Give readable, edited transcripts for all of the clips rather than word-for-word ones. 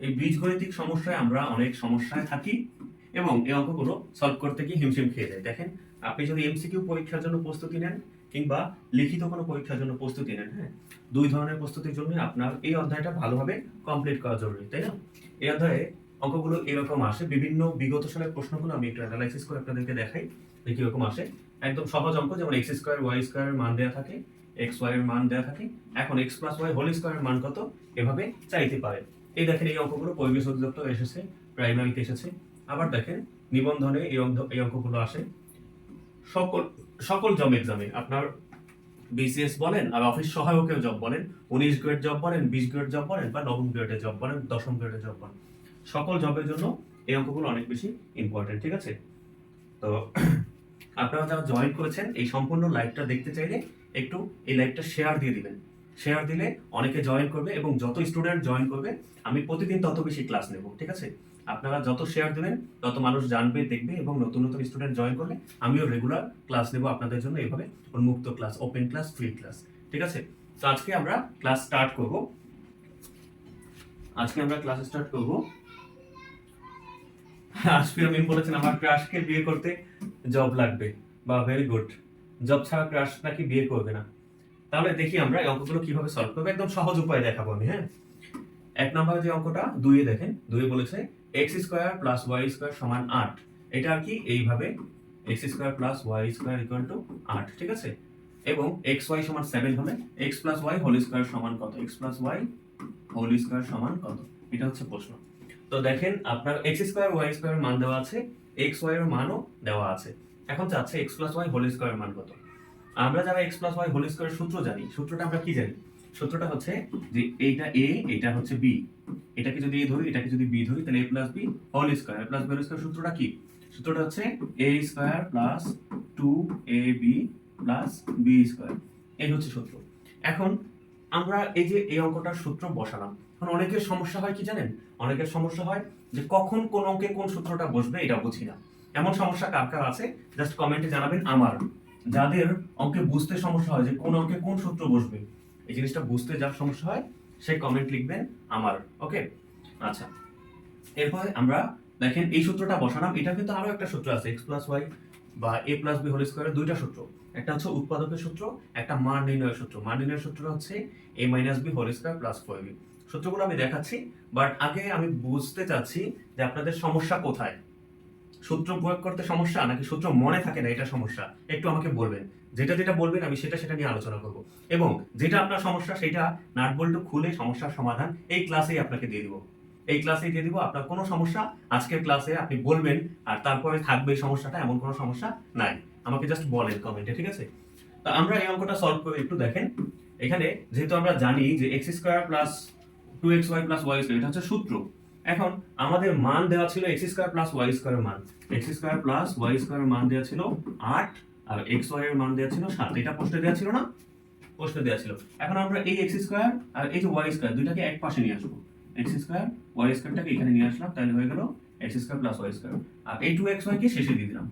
এই বীজগণিতিক সমস্যায় আমরা অনেক সমস্যায় থাকি এবং এই অঙ্কগুলো সলভ করতে গিয়ে হিমশিম খেয়ে যাই। দেখেন, আপনি যদি এমসিকিউ পরীক্ষার জন্য প্রস্তুতি নেন কিংবা লিখিত কোনো পরীক্ষার জন্য প্রস্তুতি নেন, হ্যাঁ, দুই ধরনের প্রস্তুতির জন্য আপনার এই অধ্যায়টা ভালোভাবে কমপ্লিট করা জরুরি, তাই না? এই অধ্যায়ে অঙ্কগুলো এরকম আসে, বিভিন্ন বিগত সালের প্রশ্নগুলো আমি একটু অ্যানালাইসিস করে আপনাদেরকে দেখাই যে কিরকম আসে। একদম সহজ অঙ্ক, যেমন এক্স স্কোয়ার ওয়াই স্কোয়ারের মান দেওয়া থাকে, এক্স ওয়াই এর মান দেওয়া থাকে, এখন এক্স প্লাস ওয়াই হোল স্কোয়ারের মান কত এভাবে চাইতে পারে। এই দেখেন, এই অঙ্কগুলো পরিবেশ অধিদপ্তর এসেছে, প্রাইমারিতে এসেছে। আবার দেখেন, নিবন্ধনে এই অঙ্কগুলো আসে। সকল সকল জব এক্সামে আপনার বিসিএস বলেন আর অফিস সহায়কের জব বলেন, 19 গ্রেড জব বলেন, 20 গ্রেড জব বলেন বা নবম গ্রেডের জব বলেন, দশম গ্রেডের জব বলেন, সকল জবের জন্য এই অঙ্কগুলো অনেক বেশি ইম্পর্টেন্ট, ঠিক আছে? তো আপনারা যারা জয়েন করেছেন, এই সম্পূর্ণ লাইভটা দেখতে চাইলে একটু এই লাইভটা শেয়ার দিয়ে দিবেন। শেয়ার দিলে অনেকে জয়েন করবে এবং যত স্টুডেন্ট জয়েন করবে আমি প্রতিদিন তত বেশি ক্লাস নেব, ঠিক আছে? আপনারা যত শেয়ার দেবেন তত মানুষ জানবে, দেখবে এবং নতুন নতুন স্টুডেন্ট জয়েন করলে আমিও রেগুলার ক্লাস নেব আপনাদের জন্য, এইভাবে উন্মুক্ত class, open class, free class, ঠিক আছে? তো আজকে আমরা ক্লাস স্টার্ট করব। আশফির আমিন বলেছেন আমার ক্রাশকে বিয়ে করতে জব লাগবে, বা ভেরি গুড, জব ছাড়া ক্রাশ নাকি বিয়ে করবে না। তাহলে দেখি আমরা এই অঙ্কগুলো কিভাবে সলভ করবো, একদম সহজ উপায়ে দেখাবো আমি, হ্যাঁ। এক নম্বরে যে অঙ্কটা দুইয়ে দেখেন, দুইয়ে বলেছে x square plus Y square সমান 8। এটা আর কি এইভাবে x square plus Y square equal to 8, ঠিক আছে? এবং এক্স ওয়াই সমান 7 হলে x plus y whole square সমান কত, x plus y whole square সমান কত, এটা হচ্ছে প্রশ্ন। তো দেখেন, আপনার এক্স স্কোয়ার ওয়াই স্কোয়ার মান দেওয়া আছে, এক্স ওয়াই এর মানও দেওয়া আছে। এখন চাচ্ছে x plus y whole square মান কত। আমরা যারা x plus y whole square সূত্র জানি, সূত্রটা আমরা কি জানি? সূত্রটা হচ্ছে যে এইটা এ, এটা হচ্ছে বি, এটাকে যদি এ ধরি, এটাকে যদি বি ধরি, তাহলে A plus B whole square, A plus B whole square সূত্রটা কি? সূত্রটা হচ্ছে A square plus 2ab plus B square, এই হচ্ছে সূত্র। এখন আমরা এই যে এই অঙ্কটার সূত্র বসালাম, এখন অনেকের সমস্যা হয় কি জানেন? অনেকের সমস্যা হয় যে কখন কোন অঙ্কে কোন সূত্রটা বসবে এটা বুঝি না। এমন সমস্যা কার কার আছে জাস্ট কমেন্টে জানাবেন। আমার যাদের অঙ্কে বুঝতে সমস্যা হয় যে কোন অঙ্কে কোন সূত্র বসবে, এই জিনিসটা বুঝতে যার সমস্যা হয় সে কমেন্ট লিখবেন আমার, ওকে? আচ্ছা, এরপরে আমরা দেখেন এই সূত্রটা বসালাম। এটা কিন্তু আরো একটা সূত্র আছে, এক্স প্লাস ওয়াই বা এ প্লাস বি হোল স্কোয়ারের দুইটা সূত্র। একটা হচ্ছে উৎপাদকের সূত্র, একটা মান নির্ণয়ের সূত্র। মান নির্ণয়ের সূত্র হচ্ছে A minus B whole square plus 4b। সূত্রগুলো আমি দেখাচ্ছি, বাট আগে আমি বুঝতে চাচ্ছি যে আপনাদের সমস্যা কোথায়। সূত্র প্রয়োগ করতে সমস্যা নাকি সূত্র মনে থাকে না এটা সমস্যা, একটু আমাকে বলবেন। যেটা যেটা বলবেন আমি সেটা নিয়ে আলোচনা করব, এবং যেটা আপনার সমস্যা সেটা নাট বল্টু খুলে সমস্যার সমাধান এই ক্লাসেই আপনাকে দিয়ে দিব। এই ক্লাসেই দিয়ে দিব। আপনার কোনো সমস্যা আজকের ক্লাসে আপনি বলবেন, আর তারপরে থাকবে এই সমস্যাটা, এমন কোনো সমস্যা নাই, আমাকে জাস্ট বলেন কমেন্টে, ঠিক আছে? তো আমরা এই অঙ্কটা সলভ করে একটু দেখেন। এখানে যেহেতু আমরা জানি যে x square plus 2xy plus Y square, এটা হচ্ছে সূত্র। এখন আমাদের মান দেওয়া ছিল এক্স স্কোয়ার প্লাস ওয়াই স্কোয়ারের মান, এক্স স্কোয়ার প্লাস ওয়াই স্কোয়ারের মান দেওয়া ছিল 8 আর এক্স ওয়াই এর মান দেওয়া ছিল 7। এটা প্রশ্নে দেওয়া ছিল না? প্রশ্নে দেওয়া ছিল। এখন আমরা এই এক্স স্কোয়ার আর এই যে ওয়াই স্কোয়ার দুইটাকে এক পাশে নিয়ে আসবো। এক্স স্কোয়ার ওয়াই স্কোয়ারটাকে এখানে নিয়ে আসলাম, তাহলে হয়ে গেল X square plus Y square. আর এই 2xy কে শেষে দিয়ে দিলাম,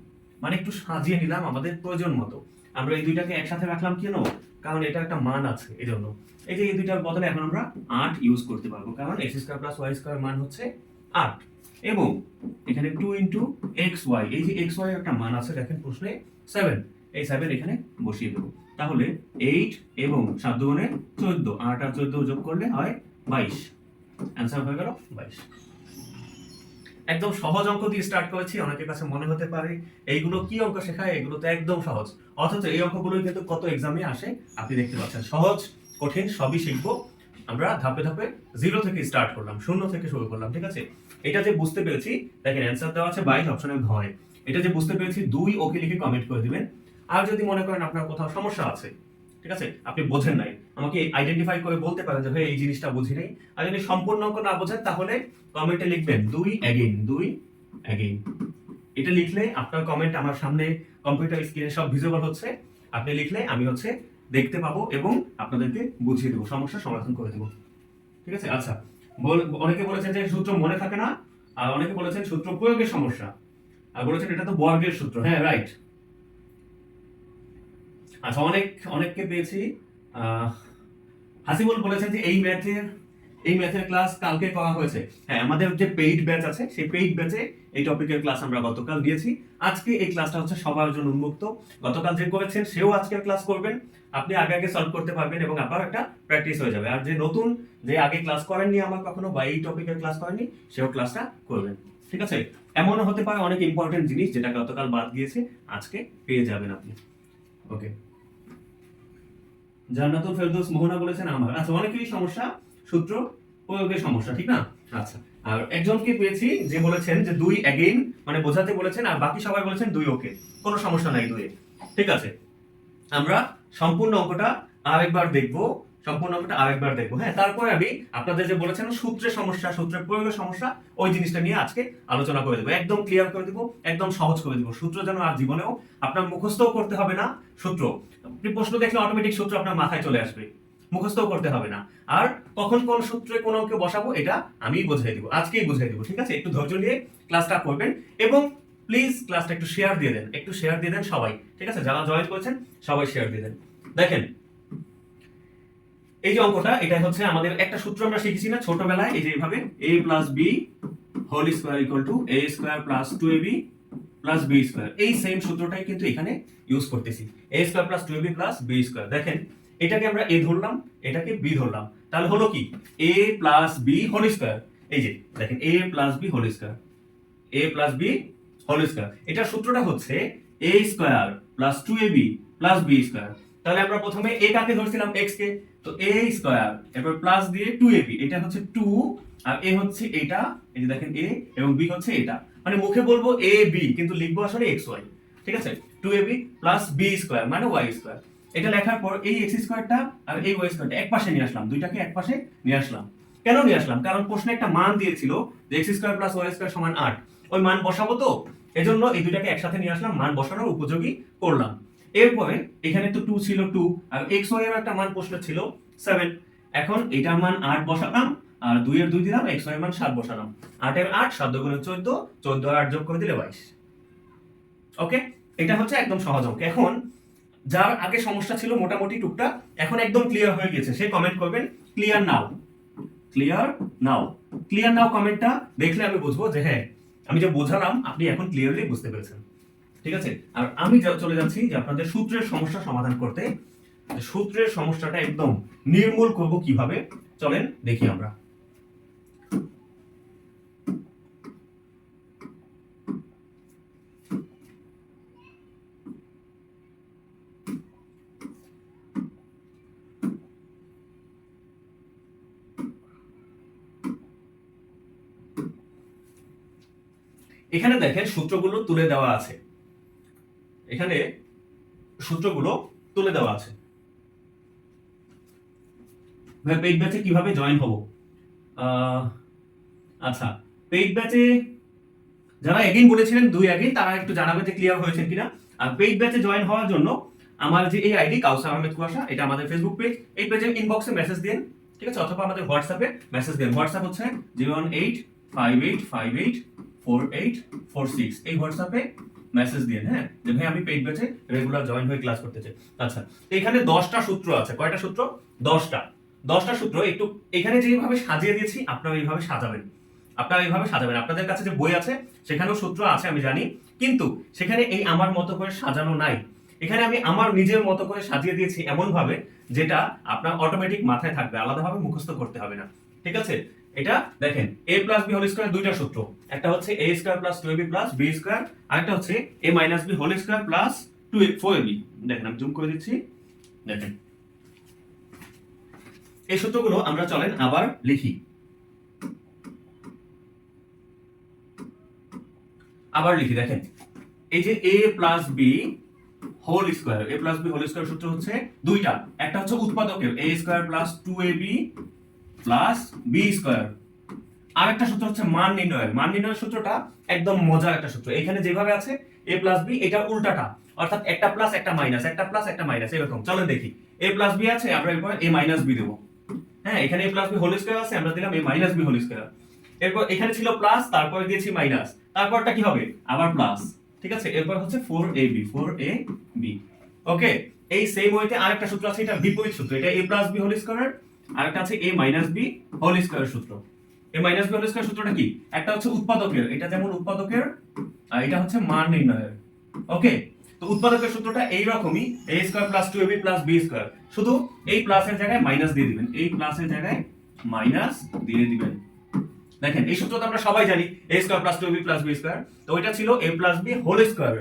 মানে একটু সাজিয়ে নিলাম আমাদের প্রয়োজন মতো। আমরা এই দুইটাকে একসাথে রাখলাম কেন? কারণ এটা একটা মান আছে, এই জন্য। এই যে এই দুইটার বদলে এখন আমরা 8 ইউজ করতে পারবো, কারণ x square plus Y square মান হচ্ছে 8। এবং এখানে 2 ইন্টু এক্স ওয়াই, এই যে এক্স ওয়াই একটা মান আছে দেখেন প্রশ্নে 7, এই 7 এখানে বসিয়ে দেবো। তাহলে 8 এবং 7 দুগুণে 14, 8 আর 14 যোগ করলে হয় 22। অ্যান্সার হয়ে গেল 22। একদম সহজ অঙ্ক দিয়ে স্টার্ট করেছি। অনেকের কাছে মনে হতে পারে এইগুলো কি অঙ্ক শেখায়, এগুলো তো একদম সহজ। অথচ এই অঙ্কগুলোই কিন্তু কত এক্সামে আসে আপনি দেখতে পাচ্ছেন। সহজ কঠিন সবই শিখবো আমরা, ধাপে ধাপে জিরো থেকে স্টার্ট করলাম, শূন্য থেকে শুরু করলাম, ঠিক আছে? এটা যে বুঝতে পেরেছি, দেখেন অ্যান্সার দেওয়া আছে 22 অপশনের ঘয়। এটা যে বুঝতে পেরেছি 2 ওকে লিখে কমেন্ট করে দিবেন। আর যদি মনে করেন আপনার কোথাও সমস্যা আছে, ঠিক আছে, আপনি বোঝেন নাই, আমাকে আইডেন্টিফাই করে বলতে পারেন যে ভাই এই জিনিসটা বুঝি নাই। আর যদি সম্পূর্ণ অঙ্ক না বোঝেন তাহলে কমেন্টে লিখবেন 2 অ্যাগেইন, 2 অ্যাগেইন। এটা লিখলে আপনার কমেন্ট আমার সামনে কম্পিউটার স্ক্রিনে সব ভিজিবল হচ্ছে। আপনি লিখলে আমি হচ্ছে দেখতে পাবো এবং আপনাদেরকে বুঝিয়ে দেবো, সমস্যার সমাধান করে দেবো, ঠিক আছে? আচ্ছা, অনেকে বলেছেন যে সূত্র মনে থাকে না, আর অনেকে বলেছেন সূত্র প্রয়োগের সমস্যা, আর বলেছেন এটা তো বর্গের সূত্র। হ্যাঁ, রাইট। আচ্ছা, অনেককে পেয়েছি। হাসিবুল বলেছেন যে এই ম্যাথের ক্লাস কালকে করা হয়েছে। হ্যাঁ, আমাদের যে পেইড ব্যাচ আছে সেই পেইড ব্যাচে এই টপিকের ক্লাস আমরা গতকাল দিয়েছি। আজকে এই ক্লাসটা হচ্ছে সবার জন্য উন্মুক্ত। গতকাল যে করেছেন সেও আজকের ক্লাস করবেন, আপনি আগে আগে সলভ করতে পারবেন এবং আবার একটা প্র্যাকটিস হয়ে যাবে। আর যে নতুন, যে আগে ক্লাস করেননি আমার কখনো বা এই টপিকের ক্লাস করেননি, সেও ক্লাসটা করবেন। ঠিক আছে? এমনও হতে পারে অনেক ইম্পর্টেন্ট জিনিস যেটা গতকাল বাদ গিয়েছে আজকে পেয়ে যাবেন আপনি। ওকে, জান্নাতুল ফেরদৌস মোহনা বলেছেন আমার। আচ্ছা, অনেকেরই সমস্যা সূত্র প্রয়োগের সমস্যা, ঠিক না? আচ্ছা, আর একজনকে পেয়েছি যে বলেছেন যে 2 অ্যাগেইন মানে বোঝাতে বলেছেন, আর বাকি সবাই বলেছেন 2 ওকে, কোনো সমস্যা নাই 2 এ। ঠিক আছে, আমরা সম্পূর্ণ অঙ্কটা আরেকবার দেখবো, হ্যাঁ। তারপরে আমি আপনাদের যে বলেছেন সূত্রের সমস্যা, সূত্রের প্রয়োগের সমস্যা, ওই জিনিসটা নিয়ে আজকে আলোচনা করে দেবো, একদম ক্লিয়ার করে দেবো, একদম সহজ করে দেবো। সূত্র যেন আর জীবনেও আপনার মুখস্থও করতে হবে না। সূত্র আপনি প্রশ্ন দেখলে অটোমেটিক সূত্র আপনার মাথায় চলে আসবে, মুখস্থও করতে হবে না। আর কখন কোন সূত্রে কোন অঙ্কে বসাবো এটা আমি বুঝিয়ে দিব, আজকেই বুঝিয়ে দিব। ঠিক আছে, একটু ধৈর্য নিয়ে ক্লাসটা করবেন এবং প্লিজ ক্লাসটা একটু শেয়ার দিয়ে দেন, সবাই। ঠিক আছে, যারা জয়েন করেছেন সবাই শেয়ার দিয়ে দেন। দেখেন, এই যে অঙ্কটা, এটা হচ্ছে আমাদের একটা সূত্র আমরা শিখেছি না ছোটবেলায়, এই যে এইভাবে a plus B whole square equal to a square plus 2ab plus b square. এই সেম সূত্রটাই কিন্তু এখানে ইউজ করতেছি, a square plus 2ab plus b square. দেখেন, এটাকে আমরা a ধরলাম, এটাকে b ধরলাম, তাহলে হলো কি a plus b whole square. এই যে দেখেন, a plus b whole square, a plus b whole square. এটার সূত্রটা হচ্ছে a square plus 2ab plus b square. তাহলে আমরা প্রথমে a কাকে ধরছিলাম, x কে, তো a স্কয়ার এরপর প্লাস দিয়ে 2ab, এটা হচ্ছে 2 আর a হচ্ছে এটা, এই যে দেখেন a এবং b হচ্ছে এটা, মানে মুখে বলবো a b কিন্তু লিখবো আসলে xy। ঠিক আছে, 2ab প্লাস b স্কয়ার মানে y স্কয়ার। এটা লেখার পর এই x স্কয়ারটা আর এই y স্কয়ারটা একপাশে নিয়ে আসলাম, দুইটাকে একপাশে নিয়ে আসলাম। কেন নিয়ে আসলাম? কারণ প্রশ্নে একটা মান দিয়েছিল যে x square plus y square সমান 8, ওই মান বসাবো, তো এজন্য এই দুইটাকে একসাথে নিয়ে আসলাম, মান বসানোর উপযোগী করলাম। এরপরে এখানে তো 2 ছিল 2 আর xy এর একটা মান প্রশ্ন ছিল 7, এখন এটার মান 8 বসালাম আর 2 এর 2 দিলাম, xy এর মান 7 বসালাম। 8 এর 8 7 গুণে 14, 14 আর 8 যোগ করে দিলে 22। ওকে, এটা হচ্ছে একদম সহজ অঙ্ক। এখন যার আগে সমস্যা ছিল মোটামুটি টুকটাক, এখন একদম ক্লিয়ার হয়ে গেছে সে কমেন্ট করবেন clear now, clear now. Clear now কমেন্টটা দেখলে আমি বুঝবো যে হ্যাঁ, আমি যে বোঝালাম আপনি এখন ক্লিয়ারলি বুঝতে পেরেছেন। ঠিক আছে, আর আমি চলে যাচ্ছি যে আপনাদের সূত্রের সমস্যা সমাধান করতে। সূত্রের সমস্যাটা একদম নির্মূল করব কিভাবে, চলেন দেখি আমরা। এখানে দেখেন সূত্রগুলো তুলে দেওয়া আছে, এখানে সূত্রগুলো তুলে দেওয়া আছে। পেইড ব্যাচে কিভাবে জয়েন হব? আচ্ছা, পেইড ব্যাচে যারা এগেইন বলেছিলেন 2 এগেইন, তারা একটু জানাবেন যে ক্লিয়ার হয়েছেন কিনা। আর পেইড ব্যাচে জয়েন হওয়ার জন্য আমার যে এই আইডি কাউসার আহমেদ কুয়াশা, এটা আমাদের ফেসবুক পেজ, এই পেজে ইনবক্সে মেসেজ দিন। ঠিক আছে, অথবা আমাদের হোয়াটসঅ্যাপে মেসেজ দিন। হোয়াটসঅ্যাপ হচ্ছে 01858584846, এই হোয়াটসঅ্যাপে মেসেজ দিন, হ্যাঁ, যে ভাই আমি পেইড ব্যাচে রেগুলার জয়েন হয়ে ক্লাস করতে চাই। আচ্ছা, তো এখানে 10টা সূত্র আছে। কয়টা সূত্র? 10টা সূত্র। একটু এখানে যেভাবে সাজিয়ে দিয়েছি আপনারা এইভাবে সাজাবেন, আপনাদের কাছে যে বই আছে সেখানেও সূত্র আছে আমি জানি, কিন্তু সেখানে এই আমার মতো করে সাজানো নাই। এখানে আমি আমার নিজের মতো করে সাজিয়ে দিয়েছি এমন ভাবে যেটা আপনার অটোমেটিক মাথায় থাকবে, আলাদাভাবে মুখস্থ করতে হবে না। ঠিক আছে, এটা দেখেন a plus b whole square, দুইটা সূত্র, একটা হচ্ছে a square plus 2ab plus b square, আরেকটা হচ্ছে a minus b whole square plus 4ab। দেখেন আমি জুম করে দিচ্ছি, দেখেন এই সূত্রগুলো আমরা চলেন আবার লিখি। দেখেন, এই যে a plus b whole square, সূত্র হচ্ছে দুইটা, একটা হচ্ছে উৎপাদকের a square plus 2ab plus b square, আর একটা সূত্র হচ্ছে মান নির্ণয়ের সূত্রটা একদম মজার একটা সূত্র। এখানে যেভাবে আছে a প্লাস b, এটা উল্টাটা, অর্থাৎ একটা প্লাস একটা মাইনাস, একটা প্লাস একটা মাইনাস, এরকম। চলেন দেখি, a প্লাস b আছে, আমরা এরপর a মাইনাস b দেব। হ্যাঁ, এখানে a plus b whole square আছে, আমরা দিলাম a minus b whole square. এরপর এখানে ছিল প্লাস, তারপরে দিয়েছি মাইনাস, তারপরটা কি হবে আবার প্লাস। ঠিক আছে, এরপর হচ্ছে 4ab। ওকে, এই সেম ওয়েতে আরেকটা সূত্র আছে, এটা বিপরীত সূত্র, এটা a plus b whole square আর একটা আছে a minus b whole square সূত্র। a minus b whole square সূত্রটা কি? একটা হচ্ছে উৎপাদকের, এটা যেমন উৎপাদকের, আর এটা হচ্ছে মান নির্ণয়ের। ওকে, তো উৎপাদকের সূত্রটা এই রকমই, a square plus 2ab plus b square, শুধু এই প্লাসের জায়গায় মাইনাস দিয়ে দিবেন, এই প্লাসের জায়গায় মাইনাস দিয়ে দিবেন। দেখেন এই সূত্র তো আমরা সবাই জানি, a square plus 2ab plus b square, তো এটা ছিল a plus b whole square.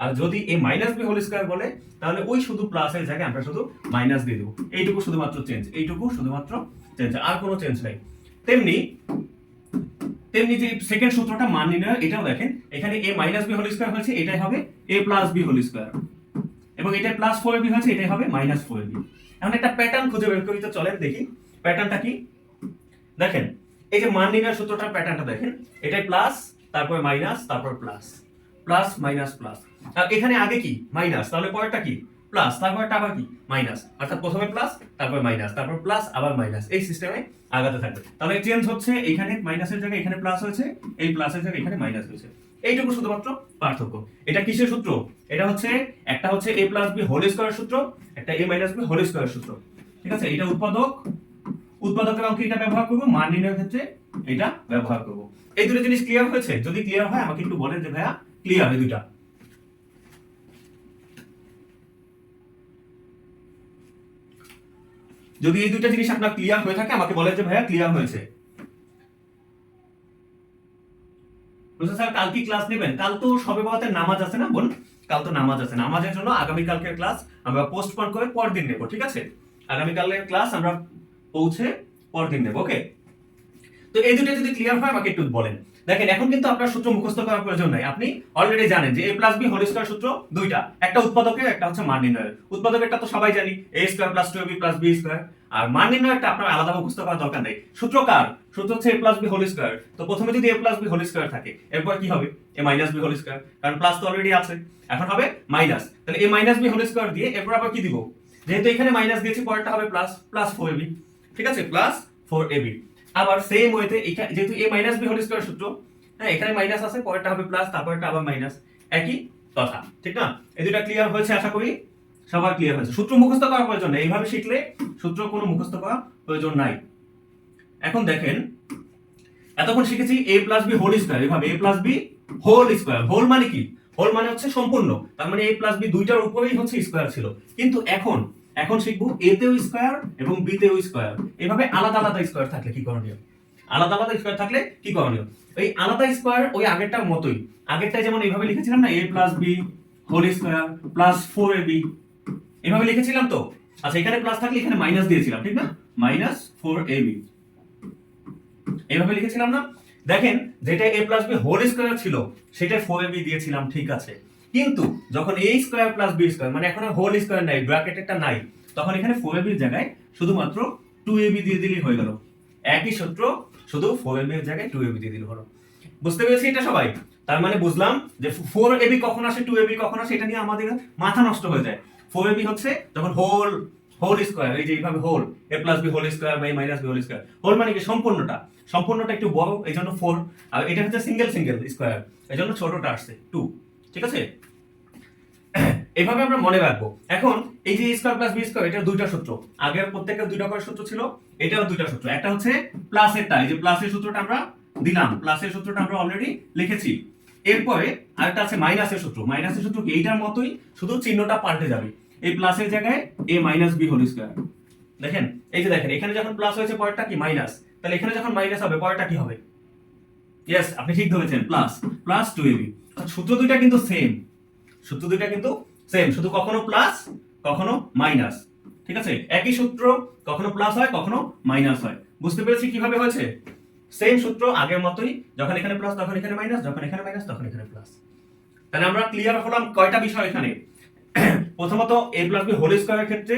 আর যদি a minus b whole square বলে, তাহলে ওই শুধু প্লাসের জায়গায় আমরা শুধু মাইনাস দিয়ে দেব। এইটুকু শুধুমাত্র চেঞ্জ, এইটুকু শুধুমাত্র চেঞ্জ, আর কোনো চেঞ্জ নাই। তেমনি তেমনি যে সেকেন্ড সূত্রটা মান নির্ণয়, এটাও দেখেন, এখানে a minus b whole square হয়েছে, এটাই হবে a plus b whole square, এবং এটা প্লাস 4ab হয়েছে, এটাই হবে মাইনাস 4ab। এখন একটা প্যাটার্ন খুঁজে বের করি, তো চলেন দেখি প্যাটার্নটা কি। দেখেন এই যে মান নির্ণয়ের সূত্রটার প্যাটার্নটা দেখেন, এটাই প্লাস, তারপর মাইনাস, তারপর প্লাস, প্লাস মাইনাস প্লাস। আর এখানে আগে কি মাইনাস, তাহলে পরেরটা কি প্লাস, তারপরটা আবার কি মাইনাস, অর্থাৎ প্রথমে প্লাস, তারপর মাইনাস, তারপর প্লাস, আবার মাইনাস, এই সিস্টেমে আগাতে থাকবে। তাহলে চেঞ্জ হচ্ছে, এখানে মাইনাসের জায়গায় এখানে প্লাস হয়েছে, এই প্লাসের জায়গায় এখানে মাইনাস হয়েছে, এইটুকু শুধুমাত্র পার্থক্য। এটা কিসের সূত্র? এটা হচ্ছে, একটা হচ্ছে a plus b whole square সূত্র, একটা a minus b whole square সূত্র। ঠিক আছে, এটা উৎপাদক, উৎপাদকের অঙ্কে এটা ব্যবহার করব, মান নির্ণয়ের ক্ষেত্রে এটা ব্যবহার করব। এই দুটো জিনিস ক্লিয়ার হয়েছে? যদি ক্লিয়ার হয় আমাকে একটু বলেন যে ভাইয়া ক্লিয়ার এই দুইটা। যদি এই দুইটা জিনিস আপনার ক্লিয়ার হয়ে থাকে আমাকে বলেন যে ভাইয়া ক্লিয়ার হয়েছে। স্যার কাল কি ক্লাস নেবেন? কাল তো সবে বরাতের নামাজ আছে না বোন, কাল তো নামাজ আছে, নামাজের জন্য আগামী কালকের ক্লাস আমরা পোস্টপোন করে পরের দিন নেব। ঠিক আছে, আগামী কালের ক্লাস আমরা পৌঁছে পরের দিন নেব। ওকে, তো এই দুটো যদি ক্লিয়ার হয় আমাকে একটু বলেন। দেখেন এখন কিন্তু আপনার সূত্র মুখস্থ করার প্রয়োজন নাই, আপনি অলরেডি জানেন যে a plus b whole square সূত্র দুইটা, একটা উৎপাদকের, একটা হচ্ছে মান নির্ণয়ের। উৎপাদকেরটা তো সবাই জানি, a square plus 2ab plus b square, আর মান নির্ণয়েরটা আপনার আলাদা মুখস্থ করার দরকার নেই। সূত্র কার? সূত্র হচ্ছে a plus b whole square. তো প্রথমে যদি a plus b whole square থাকে, এরপর কি হবে a minus b whole square, কারণ প্লাস তো অলরেডি আছে, এখন হবে মাইনাস, তাহলে a minus b whole square দিয়ে এরপর আবার কি দিব, যেহেতু এখানে মাইনাস দিয়েছি পরেরটা হবে প্লাস, প্লাস 4ab। ঠিক আছে, প্লাস 4ab। আবার সেম ওয়েতে এটা যেহেতু a minus b whole square সূত্র, হ্যাঁ এখানে মাইনাস আছে, পরেরটা হবে প্লাস, তারপরটা আবার মাইনাস, একই কথা। ঠিক না? এই দুটো ক্লিয়ার হয়েছে? আশা করি সবার ক্লিয়ার হয়েছে। সূত্র মুখস্থ করার প্রয়োজন নেই, এইভাবে শিখলে সূত্র কোনো মুখস্থ করার প্রয়োজন নাই। এখন দেখেন এতক্ষণ শিখেছি a plus b whole square, এভাবে a plus b whole square. Whole মানে কি? হোল মানে হচ্ছে সম্পূর্ণ, তার মানে a প্লাস b দুইটার উপরেই হচ্ছে স্কয়ার ছিল। কিন্তু এখন শিখবো a তেও স্কয়ার এবং b তেও স্কয়ার। এভাবে আলাদা আলাদা স্কয়ার থাকলে কি করণীয়, আলাদা আলাদা স্কয়ার থাকলে কি করণীয়। এই আলাদা স্কয়ার ওই আগেরটার মতোই, আগেরটাই যেমন এইভাবে লিখেছিলাম না, a plus b whole square plus 4ab, এভাবে লিখেছিলাম তো। আচ্ছা এখানে প্লাস থাকলে এখানে মাইনাস দিয়েছিলাম, ঠিক না, মাইনাস 4ab, এইভাবে লিখেছিলাম না। দেখেন যেটা a plus b whole square ছিল সেটা 4ab দিয়েছিলাম, ঠিক আছে। কিন্তু যখন a square plus b square, মানে এখন হোল স্কয়ার নাই, ব্র্যাকেটেরটা নাই, তখন এখানে 4ab এর জায়গায় শুধুমাত্র 2ab দিয়ে দিলেই হয়ে গেল। একই সূত্র, শুধু 4ab এর জায়গায় 2ab দিয়ে দিলে হলো। বুঝতে পেরেছি এটা সবাই? তার মানে বুঝলাম যে 4ab কখন আসে, 2ab কখন আসে, এটা নিয়ে আমাদের মাথা নষ্ট হয়ে যায়। 4ab হচ্ছে যখন হোল স্কয়ার, এই যে এইভাবে whole a plus b whole square by minus b whole square. Whole মানে কি সম্পূর্ণটা একটু বড়, এইজন্য 4, আর এটা হচ্ছে সিঙ্গেল স্কয়ার, এইজন্য ছোটটা আসছে 2। ঠিক আছে, এইভাবে আমরা মনে রাখবো। এখন এই যে a square plus b square, এটা দুইটা সূত্র, আগের প্রত্যেকটা দুইটা করে সূত্র ছিল, এটাও দুইটা সূত্র। একটা হচ্ছে প্লাসেরটা, এই যে প্লাসের সূত্রটা আমরা দিলাম, প্লাসের সূত্রটা আমরা অলরেডি লিখেছি। এরপরে আরেকটা আছে মাইনাসের সূত্র। মাইনাসের সূত্র কি? এইটার মতোই, শুধু চিহ্নটা পাল্টে যাবে। এই প্লাসের জায়গায় a minus b whole square. দেখেন এই যে দেখেন, এখানে যখন প্লাস হয়েছে পরেরটা কি মাইনাস, তাহলে এখানে যখন মাইনাস হবে পরেরটা কি হবে? ইয়েস, আপনি ঠিক ধরেছেন, প্লাস, প্লাস 2ab। সূত্র দুইটা কিন্তু সেম, সূত্র দুইটা কিন্তু সেম, শুধু কখনো প্লাস কখনো মাইনাস। ঠিক আছে, একই সূত্র, কখনো প্লাস হয় কখনো মাইনাস হয়। বুঝতে পেরেছি কিভাবে হয়েছে? সেম সূত্র আগের মতোই, যখন এখানে প্লাস তখন এখানে মাইনাস, যখন এখানে মাইনাস তখন এখানে প্লাস। তাহলে আমরা ক্লিয়ার হলাম কয়টা বিষয় এখানে। প্রথমত a প্লাস b হোল স্কয়ারের ক্ষেত্রে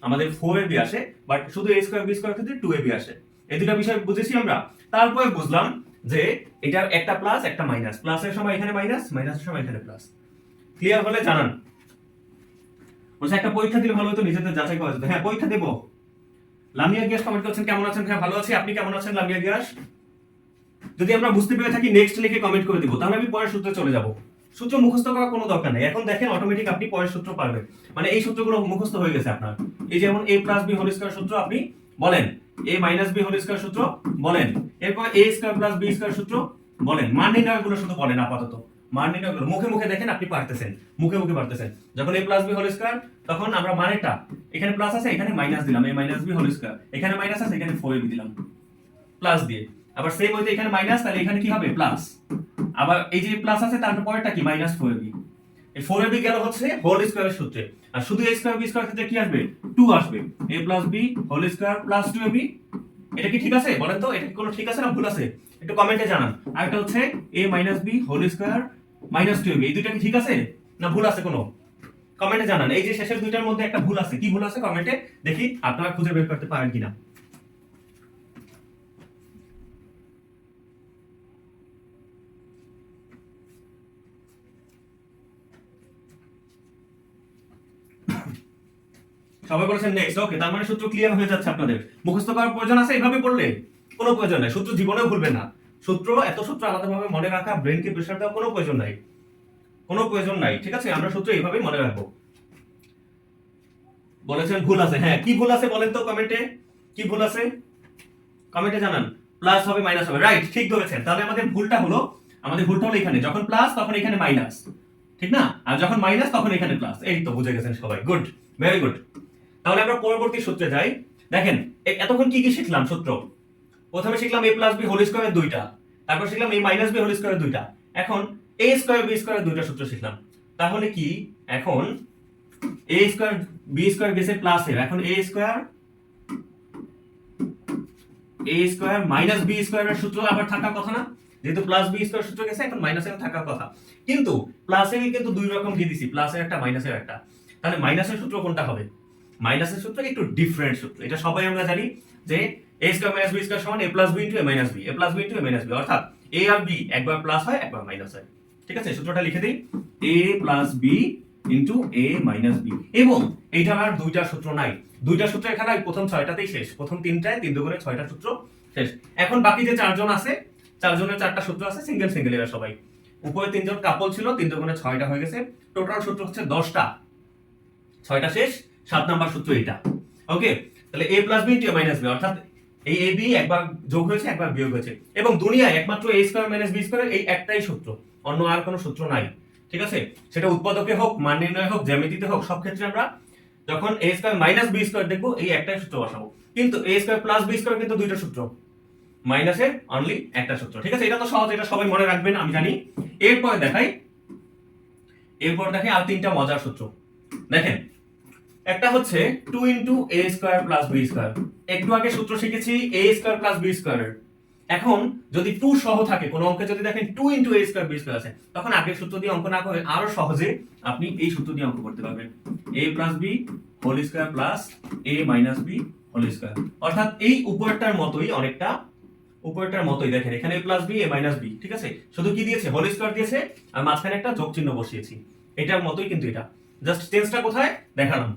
আমাদের 4ab আসে, বাট শুধু a স্কয়ার b স্কয়ারের ক্ষেত্রে 2ab আসে। এই দুটো বিষয় বুঝেছি আমরা। তারপরে বুঝলাম যে এটার একটা প্লাস একটা মাইনাস, প্লাসের সময় এখানে মাইনাস, মাইনাসের সময় এখানে প্লাস। ক্লিয়ার হলে জানান। বলছে একটা পরীক্ষা দিলে ভালো হতো, নিজেদের যাচাই করা যেত। হ্যাঁ পরীক্ষা দেব। লামিয়া গিয়াস কমেন্ট করছেন কেমন আছেন? হ্যাঁ ভালো আছি, আপনি কেমন আছেন লামিয়া গিয়াস? যদি আমরা বুঝতে পেরে থাকি নেক্সট লিখে কমেন্ট করে দিব, তাহলে আমি পরের সূত্রে চলে যাব। সূত্র মুখস্থ করার কোনো দরকার নেই, এখন দেখেন অটোমেটিক আপনি পরের সূত্র পারবেন। মানে এই সূত্রগুলো মুখস্থ হয়ে গেছে আপনার। এই যেমন a plus b whole square সূত্র আপনি বলেন a minus b whole square সূত্র বলেন, এরপর a square plus b square সূত্র বলেন। মান নির্ণয়গুলো শুধু বলেন আপাতত, মান নির্ণয়গুলো মুখে মুখে দেখেন আপনি পারতেছেন, মুখে মুখে পারতেছেন। যখন a plus b whole square তখন আমরা মানেটা এখানে প্লাস আছে এখানে মাইনাস দিলাম, a minus b whole square, এখানে মাইনাস আছে এখানে 4ab দিলাম প্লাস দিয়ে। আবার সেম হইতে এখানে মাইনাস, তাহলে এখানে কি হবে প্লাস। আবার এই যে প্লাস আছে তার পরেরটা কি মাইনাস 4ab। এই 4ab গেল হচ্ছে হোল স্কয়ারের সূত্রে, আর শুধু a স্কয়ার b স্কয়ার ক্ষেত্রে কি আসবে 2 আসবে, a plus b whole square plus 2ab। এটা কি ঠিক আছে বলেন তো, এটা কি কোনো ঠিক আছে না ভুল আছে একটু কমেন্টে জানান। আর এটা হচ্ছে a minus b whole square minus 2ab, এই দুইটা কি ঠিক আছে না ভুল আছে কোনো কমেন্টে জানান। এই যে শেষের দুইটার মধ্যে একটা ভুল আছে, কি ভুল আছে কমেন্টে দেখি আপনারা খুঁজে বের করতে পারেন কিনা। সবাই বলেছেন নেক্সট, ওকে। তার মানে সূত্র ক্লিয়ার হয়ে যাচ্ছে আপনাদের। মুখস্থ করার প্রয়োজন আছে এইভাবে পড়লে? কোনো প্রয়োজন নাই, সূত্র জীবনেও ভুলবেন না। সূত্র এত সূত্র আলাদাভাবে মনে রাখা, ব্রেনকে প্রেসার দেওয়া কোনো প্রয়োজন নাই, কোনো প্রয়োজন নাই, ঠিক আছে? আমরা সূত্র এইভাবেই মনে রাখবো। বলেছেন ভুল আছে, হ্যাঁ কি ভুল আছে বলেন তো কমেন্টে, কি ভুল আছে কমেন্টে জানান। প্লাস হবে মাইনাস হবে, রাইট, ঠিক ধরেছেন। তাহলে আমাদের ভুলটা হলো এখানে যখন প্লাস তখন এখানে মাইনাস, ঠিক না? আর যখন মাইনাস তখন এখানে প্লাস। এই তো বুঝে গেছেন সবাই, গুড, ভেরি গুড। তাহলে আমরা পরবর্তী সূত্রে যাই। দেখেন এতক্ষণ কি কি শিখলাম সূত্র? প্রথমে শিখলাম a প্লাস b হোল স্কয়ারের দুইটা, তারপর শিখলাম a মাইনাস b হোল স্কয়ারের দুইটা, এখন a স্কয়ার b স্কয়ারের দুইটা সূত্র শিখলাম। তাহলে কি এখন a স্কয়ার b স্কয়ার গেছে প্লাসের, এখন a স্কয়ার মাইনাস b স্কয়ারের সূত্র আবার থাকার কথা না? যেহেতু প্লাস b স্কয়ার সূত্র গেছে এখন মাইনাসের থাকার কথা। কিন্তু প্লাসের কিন্তু দুই রকম দিয়ে দিছি, প্লাসের একটা মাইনাসের একটা। তাহলে মাইনাসের সূত্র কোনটা হবে? মাইনাসের সূত্র একটু ডিফারেন্ট সূত্র, এটা সবাই আমরা জানি যে a square minus b square সমান a plus b into a minus b, a plus b into a minus b, অর্থাৎ a আর b একবার প্লাস হয় একবার মাইনাস হয়, ঠিক আছে? সূত্রটা লিখে দেই, a plus b into a minus b। এবং এইটার আর দুইটা সূত্র নাই, দুইটা সূত্র এখানে প্রথম ছয়টাতেই শেষ, প্রথম তিনটায় 3 দুগুণে 6টা সূত্র শেষ। এখন বাকি যে চারজন আছে, চারজনের 4টা সূত্র আছে, সিঙ্গেল সিঙ্গেল এরা সবাই। উপরে 3 জন কাপল ছিল, 3 দুগুণে 6টা হয়ে গেছে, টোটাল সূত্র হচ্ছে 10টা, 6টা শেষ, 7 নাম্বার সূত্র এটা, ওকে? তাহলে a plus b into a minus b, অর্থাৎ এই a b একবার যোগ হয়েছে একবার বিয়োগ হয়েছে, এবং দুনিয়ায় একমাত্র a square minus b square এই একটাই সূত্র, অন্য আর কোনো সূত্র নাই, ঠিক আছে? সেটা উৎপাদকে হোক, মান নির্ণয় হোক, জ্যামিতিতে হোক, সব ক্ষেত্রে আমরা যখন a square minus b square দেখবো এই একটাই সূত্র বসাবো। কিন্তু a square plus b square কিন্তু দুইটা সূত্র, মাইনাসের অনলি একটা সূত্র, ঠিক আছে? এটা তো সহজ, এটা সবাই মনে রাখবেন আমি জানি। এরপর দেখাই আর 3টা মজার সূত্র। দেখেন একটা হচ্ছে 2 into a square plus b square, একটু আগে সূত্র শিখেছি a স্কয়ার প্লাস b স্কয়ারের। এখন যদি 2 সহ থাকে কোন অঙ্কে, যদি দেখেন 2 into a square b square আছে, তখন আগের সূত্র দিয়ে অঙ্ক না করে আরো সহজে আপনি এই সূত্র দিয়ে অঙ্ক করতে পারবেন, a plus b whole square plus a minus b whole square. অর্থাৎ এই উপরেরটার মতোই, অনেকটা উপরেরটার মতোই। দেখেন এখানে a plus b a minus b, ঠিক আছে? শুধু কি দিয়েছে হোল স্কয়ার দিয়েছে আর মাঝখানে একটা যোগ চিহ্ন বসিয়েছি, এটার মতোই কিন্তু এটা, জাস্ট চেঞ্জটা কোথায় দেখালাম।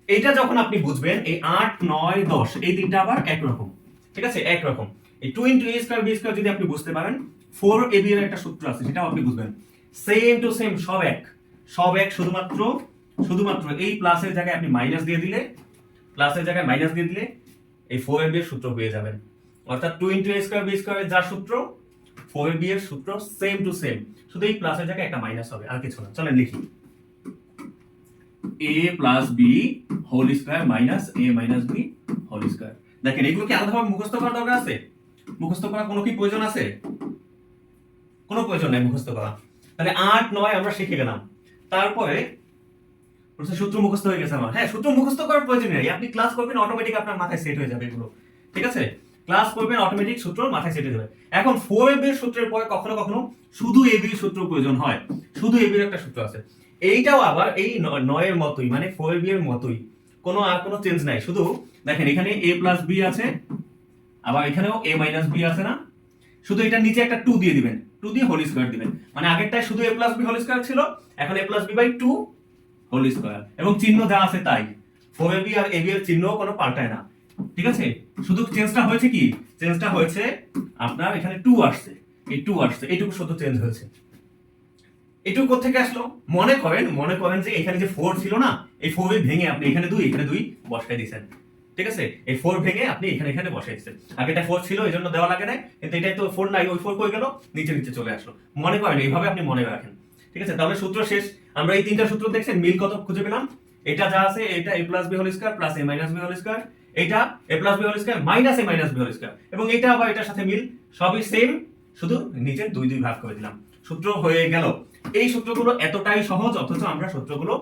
এইটা যখন আপনি বুঝবেন, এই 8 9 10 এই তিনটা আবার একরকম, ঠিক আছে? একরকম। এই 2 into a square b square যদি আপনি বুঝতে পারেন, 4ab এর একটা সূত্র আছে সেটাও আপনি বুঝবেন, সেম টু সেম, সব এক, শুধুমাত্র এই প্লাসের জায়গায় আপনি মাইনাস দিয়ে দিলে, এই 4ab এর সূত্র পেয়ে যাবেন। অর্থাৎ 2 ইনটু a স্কয়ার b স্কয়ারের যা সূত্র, 4ab এর সূত্র সেম টু সেম, শুধু এই প্লাসের জায়গায় একটা মাইনাস হবে, আর কিছু না। চলেন লিখি, a plus b whole square minus a minus b whole square. দেখেন এগুলো কি আলাদাভাবে মুখস্থ করার দরকার আছে? মুখস্থ করার কোনো কি প্রয়োজন আছে? কোনো প্রয়োজন নাই মুখস্থ করা। তাহলে 8 9 আমরা শিখে গেলাম, তারপরে সূত্র মুখস্থ হয়ে গেছে আমার। হ্যাঁ, সূত্র মুখস্থ করার প্রয়োজন নেই, আপনি ক্লাস করবেন অটোমেটিক আপনার মাথায় সেট হয়ে যাবে এগুলো, ঠিক আছে? ক্লাস করবেন অটোমেটিক সূত্র মাথায় সেট হয়ে যাবে। এখন 4ab এর সূত্রের পরে কখনো কখনো শুধু ab এর সূত্র প্রয়োজন হয়, শুধু ab এর একটা সূত্র আছে। এইটাও আবার এই 9 এর মতোই, মানে 4ab এর মতোই, কোনো চেঞ্জ নাই। শুধু দেখেন এখানে a প্লাস b আছে, আবার এখানেও a মাইনাস b আছে না? শুধু এটা নিচে একটা 2 দিয়ে দিবেন, 2 দিয়ে হোল স্কয়ার দিবেন, মানে আগেরটায় শুধু a plus b whole square ছিল, এখন a plus b by 2 whole square, এবং চিহ্ন যা আছে তাই। 4ab আর ab এর চিহ্ন কোনো পাল্টায় না, ঠিক আছে? শুধু চেঞ্জটা হয়েছে কি? চেঞ্জটা হয়েছে আপনার এখানে 2 আসছে, এই 2 আসছে, এইটুকু শুধু চেঞ্জ হয়েছে। এইটুকু কোথা থেকে আসলো? মনে করেন যে এখানে যে 4 ছিল না, এই 4 ভেঙে আপনি এখানে 2 বসায় দিয়েছেন, ঠিক আছে, এই 4 ভেঙে আপনি এখানে এখানে বসাইছেন। আগে এটা 4 ছিল এই জন্য দেওয়া লাগে না, কিন্তু এটাই তো 4 নাই, ওই 4 কই গেল, নিচে নিচে চলে আসলো। মনে করেন এইভাবে আপনি মনে রাখেন। ঠিক আছে, তাহলে সূত্র শেষ। আমরা এই তিনটা সূত্র দেখছেন, মিল কত খুঁজে পেলাম। এটা যা আছে এটা a plus b whole square plus a minus b whole square, এটা a plus b whole square minus a minus b whole square, এবং এটা আবার এটার সাথে মিল, সবই সেম, শুধু নিচে দুই দুই ভাগ করে দিলাম, সূত্র হয়ে গেল। এই সূত্রগুলো এতটাই সহজ, অথচ আমরা সূত্রগুলো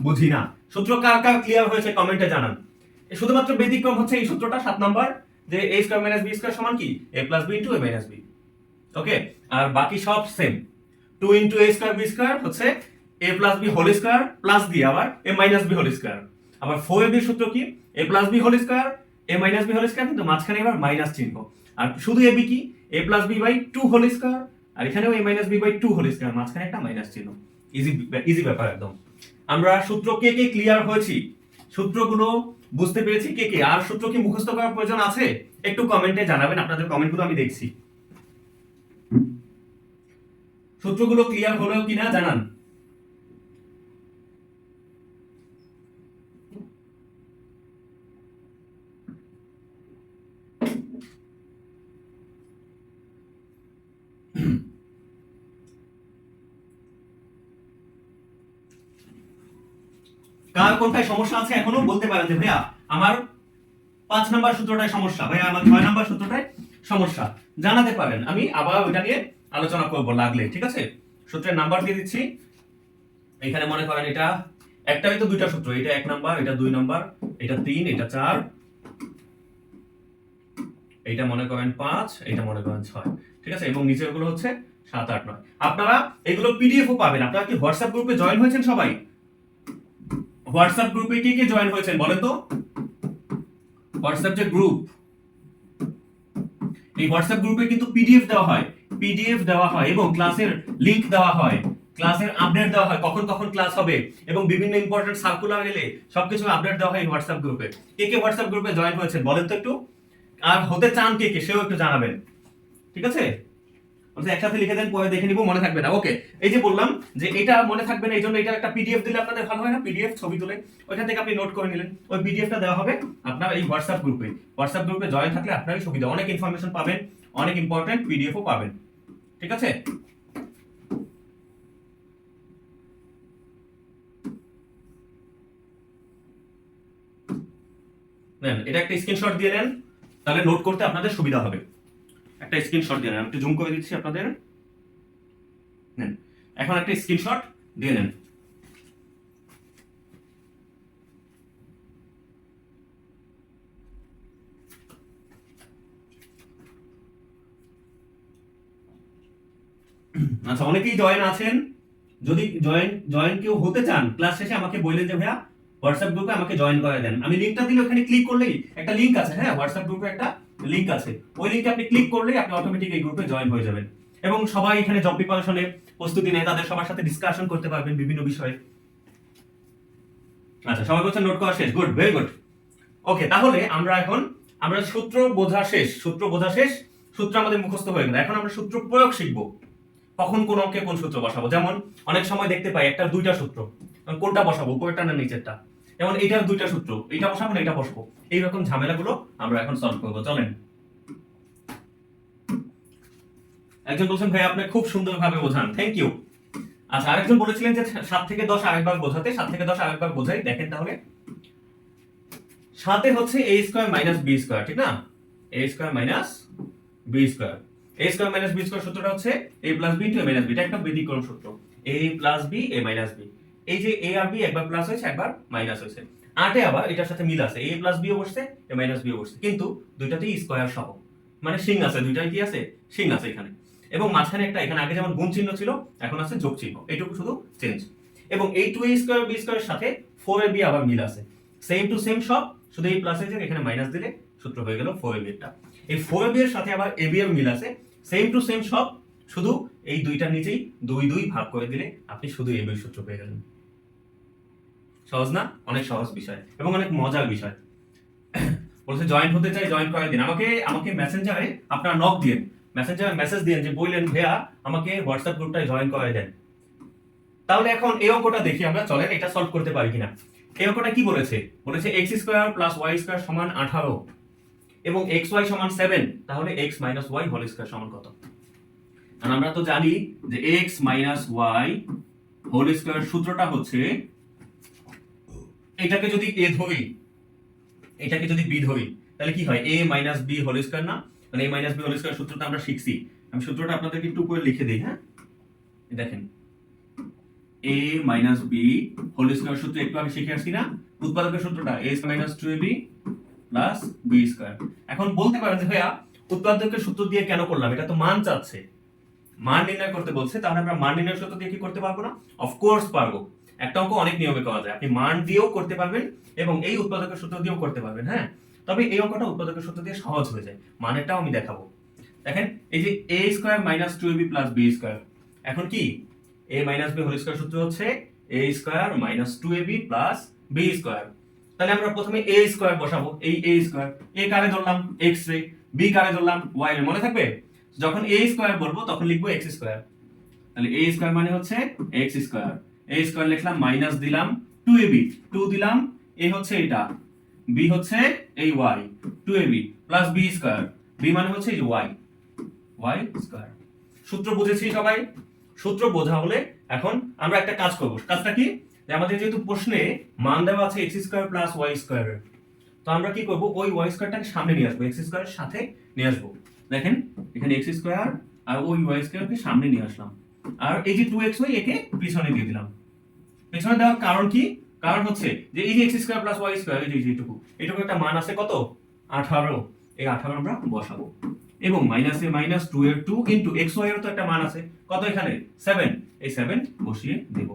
বুঝি না। সূত্র কার কার ক্লিয়ার হয়েছে কমেন্টে জানান। শুধুমাত্র ব্যতিক্রম হচ্ছে এই সূত্রটা 7 নাম্বার, যে a square minus b square সমান কি a plus b into a minus b। Okay, আর বাকি সব same. 2 into a square b square হচ্ছে a plus b whole square plus দিয়ে আবার a minus b whole square. আবার 4ab এর সূত্র কি a plus b whole square a minus b whole square, কিন্তু মাঝখানে এবার মাইনাস চিহ্ন। আর শুধু ab কি a plus b by 2 whole square, আর এখানেও a minus b by 2 whole square, মাঝখানে একটা মাইনাস চিহ্ন। ইজি ইজি ব্যাপার একদম। আমরা সূত্র কে কে ক্লিয়ার হয়েছি, সূত্রগুলো বুঝতে পেরেছি কে কে, আর সূত্র কি মুখস্থ করার প্রয়োজন আছে একটু কমেন্টে জানাবেন, আপনাদের কমেন্টগুলো আমি দেখছি। সূত্রগুলো ক্লিয়ার হলো কিনা জানান। কার কোনটায় সমস্যা আছে এখনো বলতে পারেন যে ভাইয়া আমার 5 নাম্বার সূত্রটায় সমস্যা, ভাইয়া আমার 6 নাম্বার সূত্রটায় সমস্যা, জানাতে পারেন, আমি আবার ওইটা নিয়ে আলোচনা করব লাগলে। ঠিক আছে, সূত্রের নাম্বার দিয়ে দিচ্ছি। এখানে মনে করেন এটা একটাই তো দুইটা সূত্র, এটা 1 নাম্বার, এটা 2 নাম্বার, এটা 3, এটা 4, এটা মনে করেন 5, এটা মনে করেন 6। ঠিক আছে, এবং নিচের গুলো হচ্ছে 7, 8, 9। আপনারা এগুলো পিডিএফও পাবেন। আপনারা কি হোয়াটসঅ্যাপ গ্রুপে জয়েন হয়েছেন সবাই? হোয়াটসঅ্যাপ গ্রুপে কে কে জয়েন হয়েছেন বলেন তো? হোয়াটসঅ্যাপ যে গ্রুপ, এই হোয়াটসঅ্যাপ গ্রুপে কিন্তু পিডিএফ দেওয়া হয়, পিডিএফ দেওয়া হয় এবং ক্লাসের লিংক দেওয়া হয়, ক্লাসের আপডেট দেওয়া হয়, কখন কখন ক্লাস হবে, এবং বিভিন্ন ইম্পর্টেন্ট সার্কুলার এলে সবকিছু আপডেট দেওয়া হয় হোয়াটসঅ্যাপ গ্রুপে। কে কে হোয়াটসঅ্যাপ গ্রুপে জয়েন হয়েছেন বলেন তো একটু, আর হতে চান কে কে সেও একটু জানাবেন। ঠিক আছে, একসাথে লিখে দেন, পরে দেখে নিব, মনে থাকবে না। ওকে, এই যে বললাম যে এটা মনে থাকবে না, এই জন্য এটা একটা পিডিএফ দিলে আপনাদের ভালো হয় না, পিডিএফ ছবি তুলে ওইখান থেকে আপনি নোট করে নিলেন, ওই পিডিএফটা দেওয়া হবে আপনার এই হোয়াটসঅ্যাপ গ্রুপে। হোয়াটসঅ্যাপ গ্রুপে জয়েন থাকলে আপনারই সুবিধা, অনেক ইনফরমেশন পাবেন, অনেক ইম্পর্টেন্ট পিডিএফও পাবেন। ঠিক আছে, নেন এটা একটা স্ক্রিনশট দিয়ে নেন, তাহলে নোট করতে আপনাদের সুবিধা হবে। একটা স্ক্রিনশট দিয়ে নেন, আমি একটু জুম করে দিচ্ছি আপনাদের। নেন এখন একটা স্ক্রিনশট দিয়ে নেন। আচ্ছা, অনেকেই জয়েন আছেন, যদি জয়েন কেউ হতে চান ক্লাস শেষে আমাকে বললেন যে ভাইয়া হোয়াটসঅ্যাপ গ্রুপে আমাকে জয়েন করে দেন, আমি লিংকটা দিলে ওখানে ক্লিক করলেই একটা লিংক আছে, হ্যাঁ হোয়াটসঅ্যাপ গ্রুপে একটা লিংক আছে, ওই লিংকে আপনি ক্লিক করলেই আপনি অটোমেটিক এই গ্রুপে জয়েন হয়ে যাবেন, এবং সবাই এখানে জব প্রিপারেশনে প্রস্তুতি নেয়, তাদের সবার সাথে ডিসকাশন করতে পারবেন বিভিন্ন বিষয়ে। আচ্ছা, সবাই বলছেন নোট করা শেষ, গুড, ভেরি গুড। ওকে, তাহলে আমরা সূত্র বোঝা শেষ, সূত্র বোঝা শেষ, সূত্র আমাদের মুখস্থ হয়ে গেল। এখন আমরা সূত্র প্রয়োগ শিখবো, কখন কোন অঙ্কে কোন সূত্র বসাবো। যেমন অনেক সময় দেখতে পাই একটা দুইটা সূত্র, কোনটা বসাবো, উপরেরটা না নিচেরটা, যেমন এইটার দুইটা সূত্র, এইটা বসাবো না এটা বসাবো, এইরকম ঝামেলাগুলো আমরা এখন সলভ করবো। চলেন, একজন বলছেন ভাই আপনি খুব সুন্দরভাবে বোঝান, থ্যাংক ইউ। আচ্ছা, আরেকজন বলেছিলেন যে 7 থেকে 10 আরেকবার বোঝাতে, 7 থেকে 10 আরেকবার বোঝাই। দেখেন তাহলে 7 হচ্ছে a square minus b square, ঠিক না, a square minus b square, a square minus b square সূত্রটা হচ্ছে a plus b into a minus b, এটা একটা ব্যতিক্রম সূত্র, a plus b a minus b। এই যে a আর b একবার প্লাস হয়েছে একবার মাইনাস হয়েছে, 8 এ আবার এটার সাথে মিল আছে, a প্লাস b ও বসছে a মাইনাস b ও বসছে, কিন্তু দুইটাতেই স্কয়ার সহ, মানে শিং আছে, দুইটাই কি আছে, শিং আছে এখানে, এবং মাঝখানে একটা, এখানে আগে যেমন গুণ চিহ্ন ছিল এখন আছে যোগ চিহ্ন, এইটুকু শুধু চেঞ্জ। এবং এই 2a স্কয়ার b স্কয়ারের সাথে 4ab আবার মিল আছে, সেম টু সেম সব, শুধু এই প্লাস হয়েছে এখানে মাইনাস দিলে সূত্র হয়ে গেল 4ab টা। এই 4ab এর সাথে আবার ab এর মিল আছে, সেম টু সেম সব, শুধু এই দুইটার নিচেই 2 2 ভাগ করে দিলে আপনি শুধু ab এর সূত্র পেয়ে গেলেন। সহজ না? অনেক সহজ বিষয় এবং অনেক মজার বিষয়। বলছে জয়েন হতে চাই, জয়েন করে দিন, আমাকে মেসেঞ্জারে আপনারা নক দিন, মেসেঞ্জারে মেসেজ দিন যে বললেন ভাইয়া আমাকে হোয়াটসঅ্যাপ গ্রুপটায় জয়েন করে দেন। তাহলে এখন এই অঙ্কটা দেখি আমরা, চলেন এটা সলভ করতে পারি কিনা। এই অঙ্কটা কি বলেছে? বলেছে x square plus y square সমান 18 এবং xy সমান 7, তাহলে x minus y whole square সমান কত? আর আমরা তো জানি যে x minus y whole square সূত্রটা হচ্ছে, এটাকে যদি a ধরি, এটাকে যদি b ধরি, তাহলে কি হয়? a minus b whole square না? মানে a minus b whole square সূত্রটা আমরা শিখছি। আমি সূত্রটা আপনাদেরকে একটু করে লিখে দেই। হ্যাঁ, দেখেন a minus b whole square সূত্র একটু আগে শিখে আসছি না? উৎপাদকের সূত্রটা a minus 2ab plus b square. এখন বলতে পারেন যে ভাইয়া উৎপাদকের সূত্র দিয়ে কেন করলাম? এটা তো মান চাচ্ছে, মান নির্ণয় করতে বলছে, তাহলে আমরা মান নির্ণয়ের সূত্র দিয়ে কি করতে পারবো না? অফকোর্স পারবো। একটা অঙ্ক অনেক নিয়মে করা যায়, আপনি মান দিয়েও করতে পারবেন এবং এই উৎপাদকের সূত্র দিয়েও করতে পারবেন। হ্যাঁ, তবে এই অঙ্কটা উৎপাদকের সূত্র দিয়ে সহজ হয়ে যায়, মানেরটাও আমি দেখাবো। দেখেন এই যে a square minus 2ab plus b square, এখন কি a minus b whole square সূত্র হচ্ছে a square minus 2ab plus b square. তাহলে আমরা প্রথমে a স্কয়ার বসাবো, এই a স্কয়ার, a কারে ধরলাম x রে, b কারে ধরলাম y রে, মনে থাকবে? যখন a স্কয়ার বলবো তখন লিখবো x স্কয়ার। তাহলে a স্কয়ার মানে হচ্ছে x স্কয়ার, a স্কয়ার লিখলাম, মাইনাস দিলাম 2ab, 2 দিলাম, a হচ্ছে এটা, b হচ্ছে এই y, 2ab plus b square, b মানে হচ্ছে এই y, y স্কয়ার। সূত্র বুঝেছি সবাই? সূত্র বোঝা হলে এখন আমরা একটা কাজ করব। কাজটা কি? যে আমাদের যেহেতু প্রশ্নে মান দেওয়া আছে x square plus y square, তো আমরা কি করব? ওই y স্কয়ারটাকে সামনে নিয়ে আসবো, x স্কয়ারের সাথে নিয়ে আসবো। দেখেন এখানে x স্কয়ার আর ওই y স্কয়ারকে সামনে নিয়ে আসলাম, আর এই যে 2xy একে পিছনে দিয়ে দিলাম। পিছনে দেওয়ার কারণ কি? কারণ হচ্ছে যে এই যে x square plus y square, এই যে এইটুকু, এইটুকু একটা মান আছে কত? 18। এই 18 আমরা বসাবো এবং মাইনাসে মাইনাস 2 এর 2 ইনটু xy এর তো একটা মান আছে কত? এখানে 7, এই 7 বসিয়ে দেব।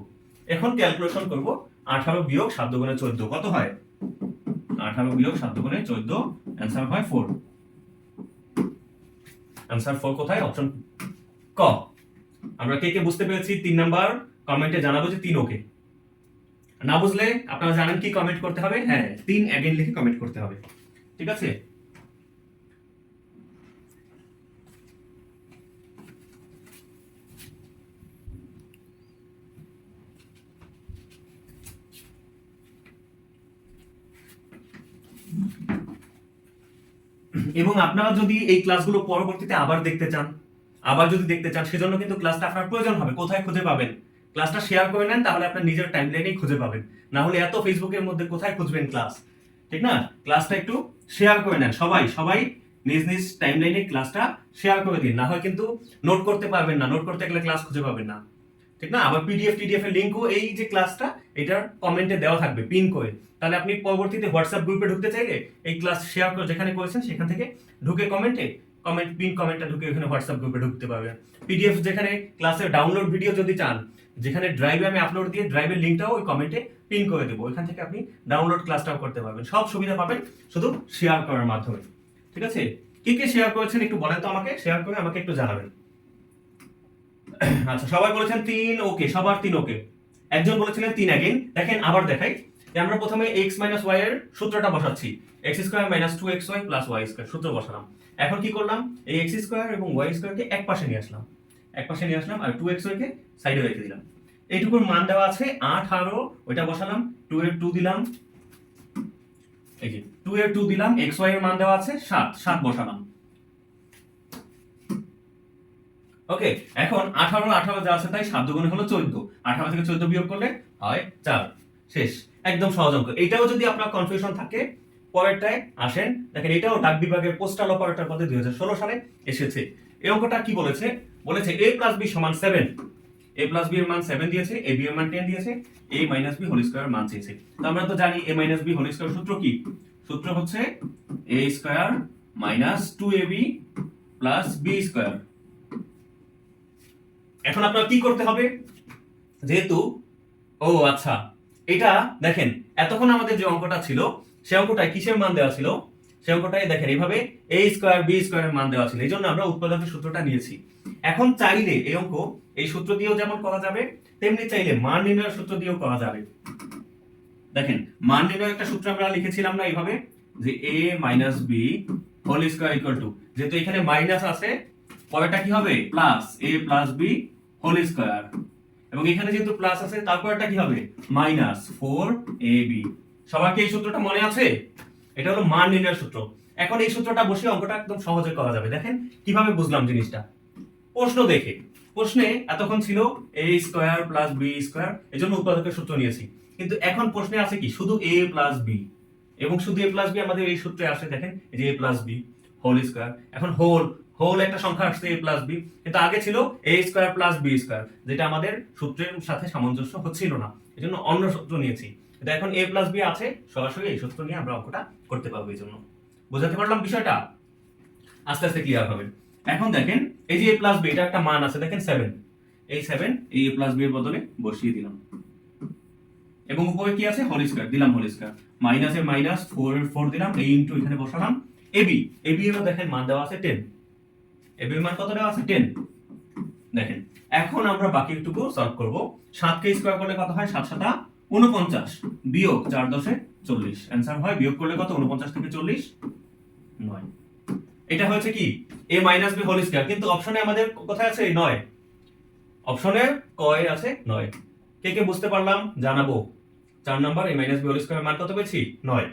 এখন ক্যালকুলেশন করব, 18 বিয়োগ 7 গুণে 14 কত হয়? 18 বিয়োগ 7 গুণে 14, आंसर হয় 4। आंसर 4 কোথায়? অপশন ক। আমরা কে কে বুঝতে পেরেছি 3 নাম্বার কমেন্টে জানাবো যে 3 ওকে। না বুঝলে আপনারা জানেন কি কমেন্ট করতে হবে? হ্যাঁ, 3 अगेन লিখে কমেন্ট করতে হবে। ঠিক আছে? এবং আপনারা যদি এই ক্লাসগুলো পরবর্তীতে আবার দেখতে চান, সেজন্য কিন্তু ক্লাসটা আপনার প্রয়োজন হবে। কোথায় খুঁজে পাবেন? ক্লাসটা শেয়ার করে নেন, তাহলে আপনার নিজের টাইমলাইনেই খুঁজে পাবেন। না হলে এত ফেসবুকের মধ্যে কোথায় খুঁজবেন ক্লাস? ঠিক না? ক্লাসটা একটু শেয়ার করে নেন, সবাই সবাই নিজ নিজ টাইমলাইনে ক্লাসটা শেয়ার করে দিন, না হয় কিন্তু নোট করতে পারবেন না, নোট করতে গেলে ক্লাস খুঁজে পাবেন না। ঠিক না? আবার টিডিএফ এর লিংকও এই যে ক্লাসটা এটার কমেন্টে দেওয়া থাকবে পিন করে, তাহলে আপনি পরবর্তীতে হোয়াটসঅ্যাপ গ্রুপে ঢুকতে চাইলে এই ক্লাস শেয়ার করে যেখানে করেছেন সেখান থেকে ঢুকে পিন কমেন্টটা ঢুকে ওখানে হোয়াটসঅ্যাপ গ্রুপে ঢুকতে পারবেন। পিডিএফ যেখানে ক্লাসের ডাউনলোড ভিডিও যদি চান, যেখানে ড্রাইভে আমি আপলোড দিয়ে ড্রাইভের লিংকটাও ওই কমেন্টে পিন করে দেবো, ওইখান থেকে আপনি ডাউনলোড ক্লাসটাও করতে পারবেন। সব সুবিধা পাবেন শুধু শেয়ার করার মাধ্যমে। ঠিক আছে? কে কে শেয়ার করেছেন একটু বলেন তো আমাকে, শেয়ার করে আমাকে একটু জানাবেন। আচ্ছা, সবাই বলেছেন 3 ওকে, সবার 3 ওকে। একজন বলেছিলেন 3 अगेन। দেখেন আবার দেখাই যে আমরা প্রথমে x y এর সূত্রটা বসাচ্ছি, x square minus 2xy plus y square সূত্র বসালাম। এখন কি করলাম? এই x স্কয়ার এবং y স্কয়ারকে এক পাশে নিয়ে আসলাম, আর 2xy কে সাইডে রেখে দিলাম। এইটুকুর মান দেওয়া আছে 18, ওইটা বসালাম, 2 এর 2 দিলাম, এই যে 2 এর 2 দিলাম, xy এর মান দেওয়া আছে 7 বসালাম। ওকে, এখন 18 যা আছে তাই 7 দুগুণে হলো 14, 18 থেকে 14 বিয়োগ করলে হয় 4। শেষ, একদম সহজ অঙ্ক। এটাও যদি আপনার কনফিউশন থাকে পরেরটায় আসেন, দেখেন এটাও ডাক বিভাগের পোস্টাল অপারেটর পদে 2016 সালে এসেছে। এই অঙ্কটা কি বলেছে? বলেছে a প্লাস b সমান 7, a প্লাস b এর মান 7 দিয়েছে, a b এর মান 10 দিয়েছে, a minus b whole square মান চেয়েছে। তো আমরা তো জানি a minus b whole square সূত্র কি? সূত্র হচ্ছে a square minus 2ab plus b square. এখন আপনার কি করতে হবে? যেহেতু আচ্ছা, এটা দেখেন এতক্ষণ আমাদের যে অঙ্কটা ছিল সে অঙ্কটায় কিসের মান দেওয়া ছিল? সে অঙ্কটায় দেখেন এইভাবে a স্কয়ার b স্কয়ারের মান দেওয়া ছিল, এইজন্য আমরা উৎপাদকের সূত্রটা নিয়েছি। এখন চাইলে এই অঙ্ক এই সূত্র দিয়েও যেমন করা যাবে, তেমনি চাইলে মান নির্ণয়ের সূত্র দিয়েও করা যাবে। দেখেন মান নির্ণয়ের একটা সূত্র আমরা লিখেছিলাম না এইভাবে, যে a minus b whole square equal to, যেহেতু এখানে মাইনাস আছে পরেরটা কি হবে? Plus a plus b whole square এবং এখানে যেহেতু প্লাস আছে তারপরটা কি হবে মাইনাস 4ab। সবার কি এই সূত্রটা মনে আছে? এটা হলো মান নির্ণয়ের সূত্র। এখন এই সূত্রটা বসে অঙ্কটা একদম সহজে করা যাবে। দেখেন কিভাবে বুঝলাম জিনিসটা প্রশ্ন দেখে। প্রশ্নে এতক্ষণ ছিল a square plus b square, এজন্য উৎপাদকের সূত্র নিয়েছি। কিন্তু এখন প্রশ্নে আছে কি শুধু a প্লাস b, এবং শুধু a প্লাস b আমাদের এই সূত্রে আসে। দেখেন এই যে a plus b whole square, এখন হোল হোল একটা সংখ্যা আসছে a প্লাস b, কিন্তু আগে ছিল a square plus b square, যেটা আমাদের সূত্রের সাথে সামঞ্জস্য হচ্ছিল না, এজন্য অন্য সূত্র নিয়েছি। কিন্তু এখন a প্লাস b আছে, সরাসরি এই সূত্র নিয়ে আমরা অঙ্কটা করতে পারবো। এই জন্য বোঝাতে পারলাম বিষয়টা, আস্তে আস্তে ক্লিয়ার হবে। এখন দেখেন এই যে a প্লাস b, এটা একটা মান আছে দেখেন 7, এই 7 এই a প্লাস b এর বদলে বসিয়ে দিলাম, এবং উপরে কি আছে হোল স্কয়ার দিলাম, হোল স্কয়ার মাইনাস এর মাইনাস 4 এর 4 দিলাম, এই ইনটু এখানে বসালাম ab। ab এর দেখেন মান দেওয়া আছে 10, ab এর মান কত দেওয়া আছে 10। দেখেন এখন আমরা বাকিটুকু সলভ করব। 7 কে স্কয়ার করলে কত হয় 7 7 49 বিয়োগ 4 10 40, आंसर হয় বিয়োগ করলে কত 49 থেকে 40 9। এটা হচ্ছে কি a minus b whole square, কিন্তু অপশনে আমাদের কোথায় আছে 9, অপশনে কয় আছে 9। কে কে বুঝতে পারলাম জানাবো। 4 number a minus b whole square মান কত পেয়েছি 9।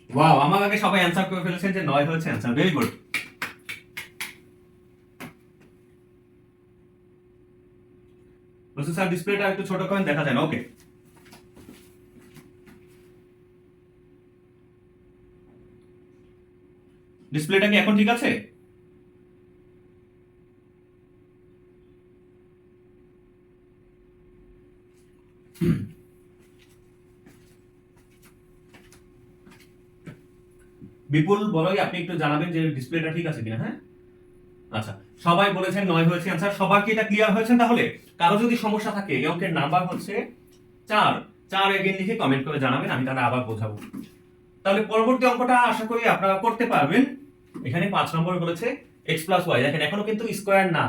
ওয়াও, আমার আগে সবাই आंसर করে ফেলেছেন যে 9 হচ্ছে आंसर, ভেরি গুড। বলছি স্যার ডিসপ্লেটা একটু ছোট করেন, দেখা যায় না। ওকে, ডিসপ্লেটা কি এখন ঠিক আছে? বিপুল বলই আপনি একটু জানাবেন যে ডিসপ্লেটা ঠিক আছে কিনা। হ্যাঁ, আচ্ছা, সবাই বলেছেন 9 হয়েছে आंसर। সবার কি এটা ক্লিয়ার হয়েছে? তাহলে কারো যদি সমস্যা থাকে, এই অঙ্কের নাম্বার হচ্ছে 4 4 এগেইন লিখে কমেন্ট করে জানাবেন, আমি তাহলে আবার বোঝাবো। তাহলে পরবর্তী অঙ্কটা আশা করি আপনারা করতে পারবেন। এখানে 5 নম্বর বলেছে x y, দেখেন এখনো কিন্তু স্কয়ার না,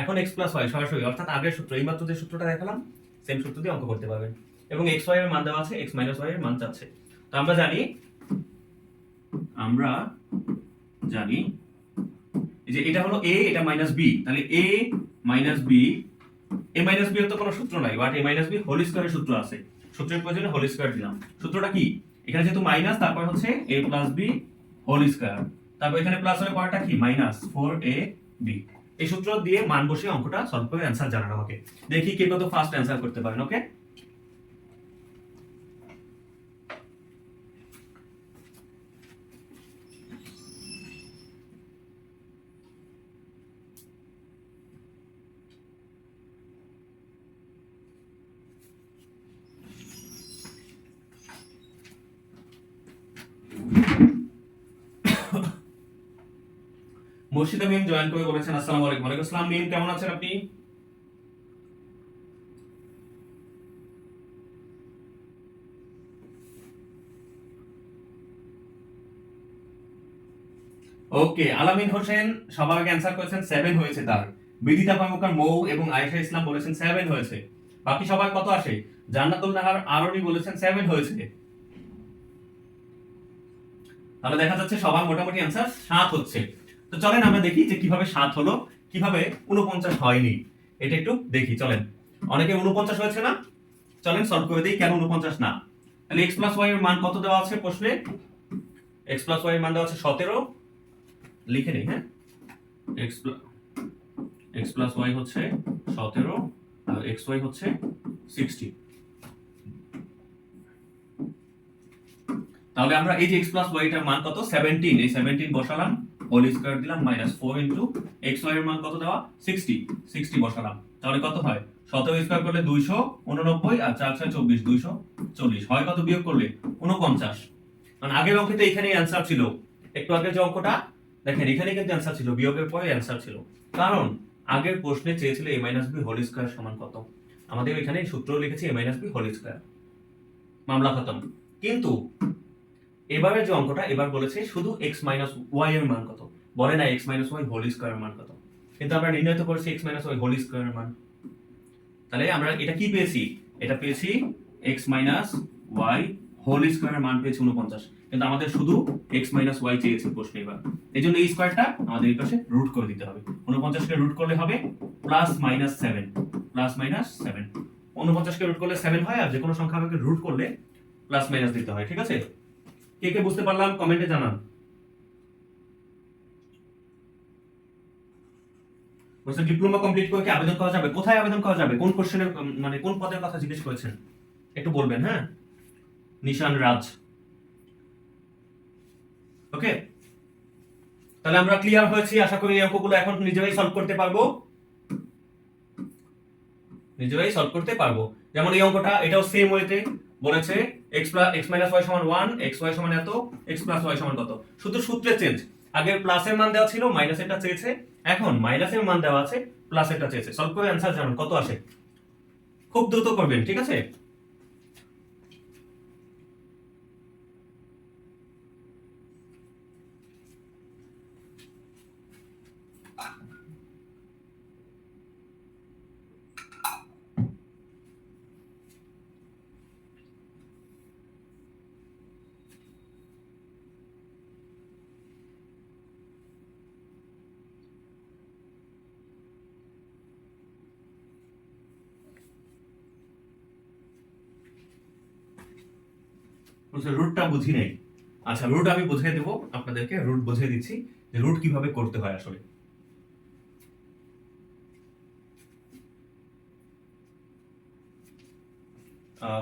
এখন x y সরাসরি, অর্থাৎ আগের সূত্র, এইমাত্র যে সূত্রটা দেখালাম সেম সূত্র দিয়ে অঙ্ক করতে পারবেন। এবং x y এর মান দেওয়া আছে, x y এর মান চাচ্ছে। তো আমরা জানি যে এটা হলো a, এটা মাইনাস b, তাহলে a minus b, a minus b এর তো কোনো সূত্র নাই, but a minus b whole স্কয়ারের সূত্র আছে, সূত্রের প্রয়োজনে হোল স্কয়ার দিলাম। সূত্রটা কি? এখানে যেহেতু মাইনাস, তারপর হচ্ছে a plus b whole square, তারপর এখানে প্লাস হলে পরেরটা কি মাইনাস 4ab। এই সূত্র দিয়ে মান বসিয়ে অঙ্কটা সলভ করে आंसर জানান আমাকে। দেখি কে কত ফাস্ট आंसर করতে পারেন। ওকে, মুর্শিদা মিম জয়েন করে বলেছেন আসসালামু আলাইকুম। ওয়ালাইকুম আসসালাম মিম, কেমন আছেন আপনি? ওকে, আলামিন হোসেন সবার আগে आंसर করেছেন 7 হয়েছে তার। বিদিতা কর্মকার মৌ এবং আয়েশা ইসলাম বলেছেন 7 হয়েছে। বাকি সবার কত আসে? জান্নাতুল নাহার আরনি বলেছেন 7 হয়েছে। তাহলে দেখা যাচ্ছে সবার মোটামুটি आंसर 7 হচ্ছে। তো চলেন আমরা দেখি যে কিভাবে 7 হলো, কিভাবে 49 হয়নি, এটা একটু দেখি। চলেন, অনেকে 49 হয়েছে না, চলেন সলভ করে দেই কেন 49 না। তাহলে x y এর মান কত দেওয়া আছে প্রশ্নে? x y এর মান দেওয়া আছে 17, লিখে নেই। হ্যাঁ, x y হচ্ছে 17 আর xy হচ্ছে 60। তাহলে আমরা এই যে x y এর মান কত 17, এই 17 বসালাম, হোল স্কয়ার দিলাম, মাইনাস 4 ইনটু xy এর মান কত দেওয়া 60, 60 বসালাম। তাহলে কত হয় 17 স্কয়ার করলে 289 আর 4 6 24, 240 হয় কত বিয়োগ করলে 49। মানে আগের অঙ্কে তো এখানেই आंसर ছিল, একটু আগে যে অঙ্কটা দেখেন এখানে কিন্তু आंसर ছিল, বিয়োগের পরে आंसर ছিল, কারণ আগের প্রশ্নে চেয়েছিল a b হোল স্কয়ার সমান কত। আমাদের এখানে সূত্র লিখেছি a b হোল স্কয়ার, মামলা খতম। কিন্তু এবারে যে অঙ্কটা এবার বলেছে শুধু x y এর মান কত, বলে না x y হোল স্কয়ার এর মান কত, কিন্তু আমরা নির্ণয় তো করছি x y হোল স্কয়ার এর মান। তাহলে আমরা এটা কি পেয়েছি? এটা পেয়েছি x y হোল স্কয়ার এর মান পেয়েছি 49, কিন্তু আমাদের শুধু x y চেয়েছে প্রশ্নে। এবার এইজন্য এই স্কয়ারটা আমাদের এই পাশে রুট করে দিতে হবে। 49 কে রুট করলে হবে প্লাস মাইনাস 7 প্লাস মাইনাস 7 49 কে রুট করলে 7 হয় আর যে কোনো সংখ্যা আমাকে রুট করলে প্লাস মাইনাস দিতে হয় ঠিক আছে কে কে বুঝতে পারলাম কমেন্টে জানান বলছেন ডিপ্লোমা কমপ্লিট করে কি আবেদন করা যাবে কোথায় আবেদন করা যাবে কোন কোশ্চেনের মানে কোন পদের কথা জিজ্ঞেস করেছেন একটু বলবেন হ্যাঁ নিশান রাজ ওকে তাহলে আমরা ক্লিয়ার হয়েছি আশা করি এই অঙ্কগুলো এখন নিজেরাই সলভ করতে পারবো যেমন এই অঙ্কটা এটাও সেম ওয়েতে বলেছে x y সমান 1 x y সমান এত x y সমান কত শুধু সূত্রে চেঞ্জ আগে প্লাসের মান দেওয়া ছিল মাইনাসেরটা চেয়েছে এখন মাইনাসের মান দেওয়া আছে প্লাসেরটা চেয়েছে সলভ করে অ্যানসার জানুন কত আসে খুব দ্রুত করবেন ঠিক আছে রুটটা বুঝি নেই আচ্ছা রুট আমি বুঝিয়ে দেবো আপনাদেরকে রুট বুঝিয়ে দিচ্ছি যে রুট কিভাবে করতে হয় আসলে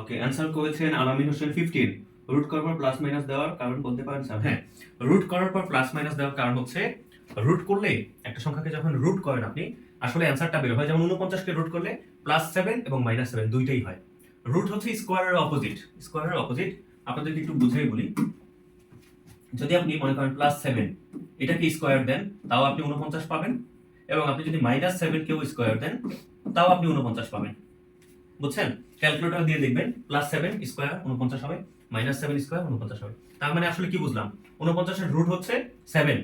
ওকে অ্যানসার করেছেন আলামিন হোসেন 15 রুট করার পর প্লাস মাইনাস দেওয়ার কারণ বলতে পারেন স্যার হ্যাঁ রুট করার পর প্লাস মাইনাস দেওয়ার কারণ হচ্ছে রুট করলে একটা সংখ্যাকে যখন রুট করেন আপনি আসলে অ্যানসারটা বের হয় যেমন 49 কে রুট করলে +7 এবং -7 দুইটাই হয় রুট হচ্ছে স্কোয়ারের অপোজিট আপনাদেরকে একটু বুঝিয়ে বলি যদি আপনি মনে করেন +7 এটাকে স্কোয়ার দেন তাও আপনি 49 পাবেন এবং আপনি যদি -7 কেও স্কোয়ার দেন তাও আপনি 49 পাবেন বুঝছেন ক্যালকুলেটর দিয়ে দেখবেন +7 স্কোয়ার 49 হবে -7 স্কোয়ার 49 হবে তার মানে আসলে কি বুঝলাম 49 এর রুট হচ্ছে 7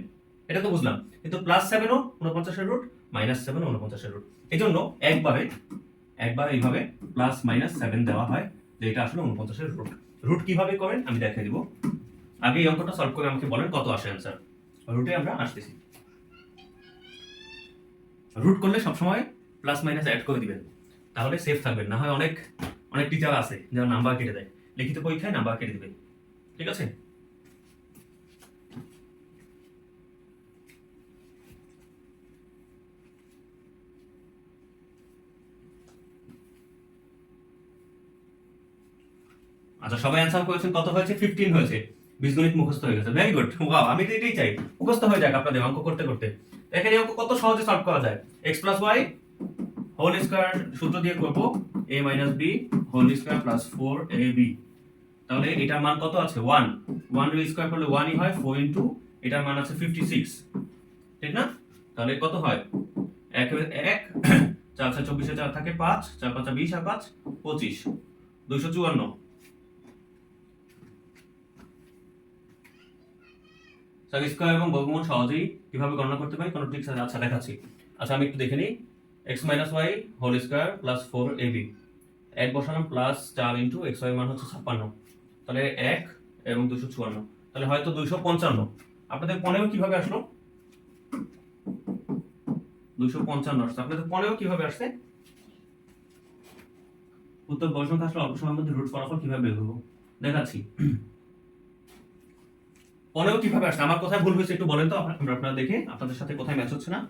এটা তো বুঝলাম কিন্তু +7 ও 49 এর রুট -7 ও 49 এর রুট এইজন্য একবার এইভাবে +-7 দেওয়া হয় যে এটা আসলে 49 এর রুট কিভাবে করেন আমি দেখিয়ে দিব আগে এই অঙ্কটা সলভ করে আমাকে বলেন কত আসে অ্যানসার রুটে আমরা আসতেছি রুট করলে সবসময় প্লাস মাইনাস অ্যাড করে দিবেন তাহলে সেফ থাকবেন না হয় অনেক টিচার আছে যারা নাম্বার কেটে দেয় লিখিত পরীক্ষায় নাম্বার কেটে দিবে ঠিক আছে আচ্ছা সবাই অ্যানসার করেছেন কত হয়েছে 15 হয়েছে বীজগণিত মুখস্থ হয়ে গেছে ভেরি গুড ওয়াও আমি তো এটাই চাই মুখস্থ হয়ে যাক আপনাদের অঙ্ক করতে করতে দেখেন এই অঙ্ক কত সহজে সলভ করা যায় x + y হোল স্কয়ার সূত্র দিয়ে করব a - b whole square plus 4ab তাহলে এটার মান কত আছে 1 1 এর স্কয়ার করলে 1 ই হয় 4 ইনটু এটার মান আছে 56 ঠিক না তাহলে কত হয় 1 1 4 4 24 4 থাকে 5 4 5 20 আর 5 25 254 সারি স্কয়ার এবং বর্গমূল সহজেই কিভাবে গণনা করতে পারি কোন ট্রিক্স আছে আচ্ছা দেখাচ্ছি আচ্ছা আমি একটু দেখে নিই x - y whole square plus 4ab 1 বসালাম প্লাস 4 ইনটু xy মান হচ্ছে 56 তাহলে 1 এবং 254 তাহলে হয়তো 255 আপনাদের 15 কিভাবে আসলো 255 আসছে আপনাদের 15 কিভাবে আসছে উত্তর বড় সংখ্যা আসলে অল্প সময়ের মধ্যে রুট ফলাফল কিভাবে বের করব দেখাচ্ছি 15 কিভাবে আসছে আমার কোথায় ভুল হয়েছে একটু বলেন তো আপনারা দেখে আপনাদের সাথে কোথায় ম্যাচ হচ্ছে না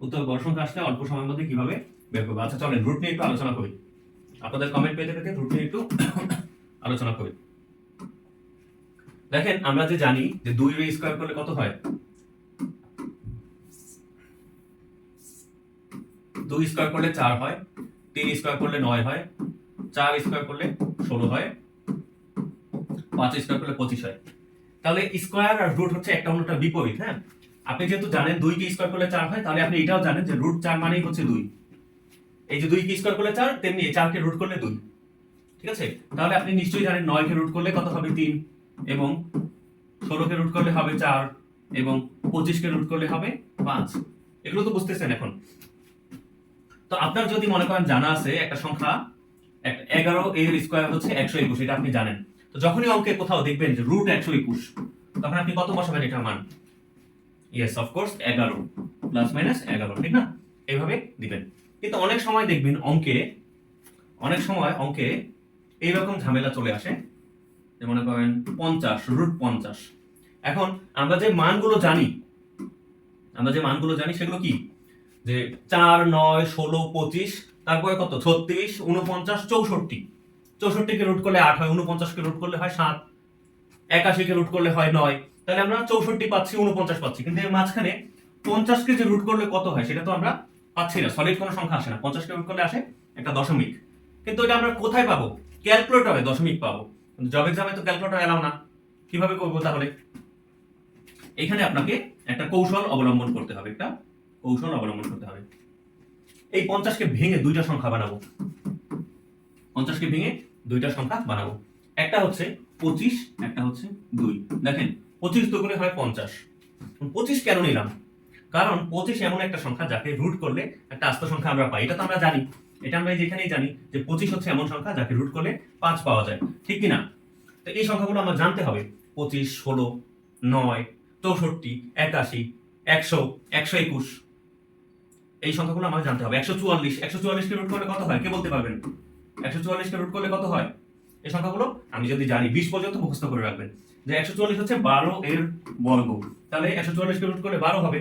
উত্তর বড় সংখ্যা আসলে অল্প সময়ের মধ্যে কিভাবে বের করব আচ্ছা চলেন রুট নিয়ে একটু আলোচনা করি আপনাদের কমেন্ট পেতে পেতে রুট নিয়ে একটু আলোচনা করি দেখেন আমরা যে জানি যে 2 এর স্কয়ার করলে কত হয় 2 স্কয়ার করলে 4 হয় 3 স্কয়ার করলে 9 হয় 4 স্কয়ার করলে 16 হয় 5 স্কয়ার করলে 25 হয় তাহলে স্কয়ার আর রুট হচ্ছে একটা অন্যটা বিপরীত হ্যাঁ আপনি যেহেতু জানেন 2 কে স্কয়ার করলে 4 হয় তাহলে আপনি এটাও জানেন যে রুট 4 মানেই হচ্ছে 2 এই যে 2 কে স্কয়ার করলে 4 তেমনি 4 কে রুট করলে 2 ঠিক আছে তাহলে আপনি নিশ্চয়ই জানেন 9 কে রুট করলে কত হবে 3 এবং 16 কে রুট করলে হবে 4 এবং 25 কে রুট করলে হবে 5 এগুলো তো বুঝতেছেন এখন তো তো আপনার যদি মনে করেন জানা আছে একটা সংখ্যা 11 এর স্কয়ার হচ্ছে 121, এটা আপনি জানেন। তো যখনই অঙ্কে কোথাও দেখবেন যে রুট 121, তখন আপনি কত বসাবেন এটার মান? Yes of course 11 plus minus 11, ঠিক না? এইভাবে দিবেন। কিন্তু অনেক সময় দেখবেন অঙ্কে এইরকম ঝামেলা চলে আসে, যে মনে করেন 50 রুট 50। এখন আমরা যে মানগুলো জানি সেগুলো কি? যে 4, 9, 16, 25, তারপরে কত? 36, 49, 64। 64 কে রুট করলে 8 হয়, 49 কে রুট করলে হয় 7, 81 কে রুট করলে হয় 9। তাহলে আমরা 64 পাচ্ছি, 49 পাচ্ছি, কিন্তু এর মাঝখানে 50 কে যে রুট করলে কত হয় সেটা তো আমরা পাচ্ছি না, সলিড কোনো সংখ্যা আসে না। 50 কে রুট করলে আসে একটা দশমিক, কিন্তু এটা আমরা কোথায় পাবো? ক্যালকুলেটরে দশমিক পাবো। জব এক্সামে তো ক্যালকুলেটর এলাও না, কিভাবে করবো তাহলে? এখানে আপনাকে একটা কৌশল অবলম্বন করতে হবে, এই 50 কে ভেঙে দুইটা সংখ্যা বানাবো। 50 কে ভেঙে দুইটা সংখ্যা বানাবো, একটা হচ্ছে 25, একটা হচ্ছে 2। দেখেন 25 দুগুণে হয় 50। 25 কেন নিলাম? কারণ 25 এমন একটা সংখ্যা যাকে রুট করলে একটা আস্ত সংখ্যা আমরা পাই। এটা তো আমরা জানি, এটা আমরা যেখানেই জানি যে 25 হচ্ছে এমন সংখ্যা যাকে রুট করলে 5 পাওয়া যায়, ঠিক কি না? তো এই সংখ্যাগুলো আমরা জানতে হবে। 25, 16, 9, 64, 81, 100, 121, এই সংখ্যাগুলো আমাদের জানতে হবে। 144 কে রুট করলে কত হয় কে বলতে পারবেন? 144 কে রুট করলে কত হয়? এই সংখ্যাগুলো আমি যদি জানি 20 পর্যন্ত মুখস্থ করে রাখবেন, যে 144 হচ্ছে 12 এর বর্গ, তাহলে 144 কে রুট করলে 12 হবে।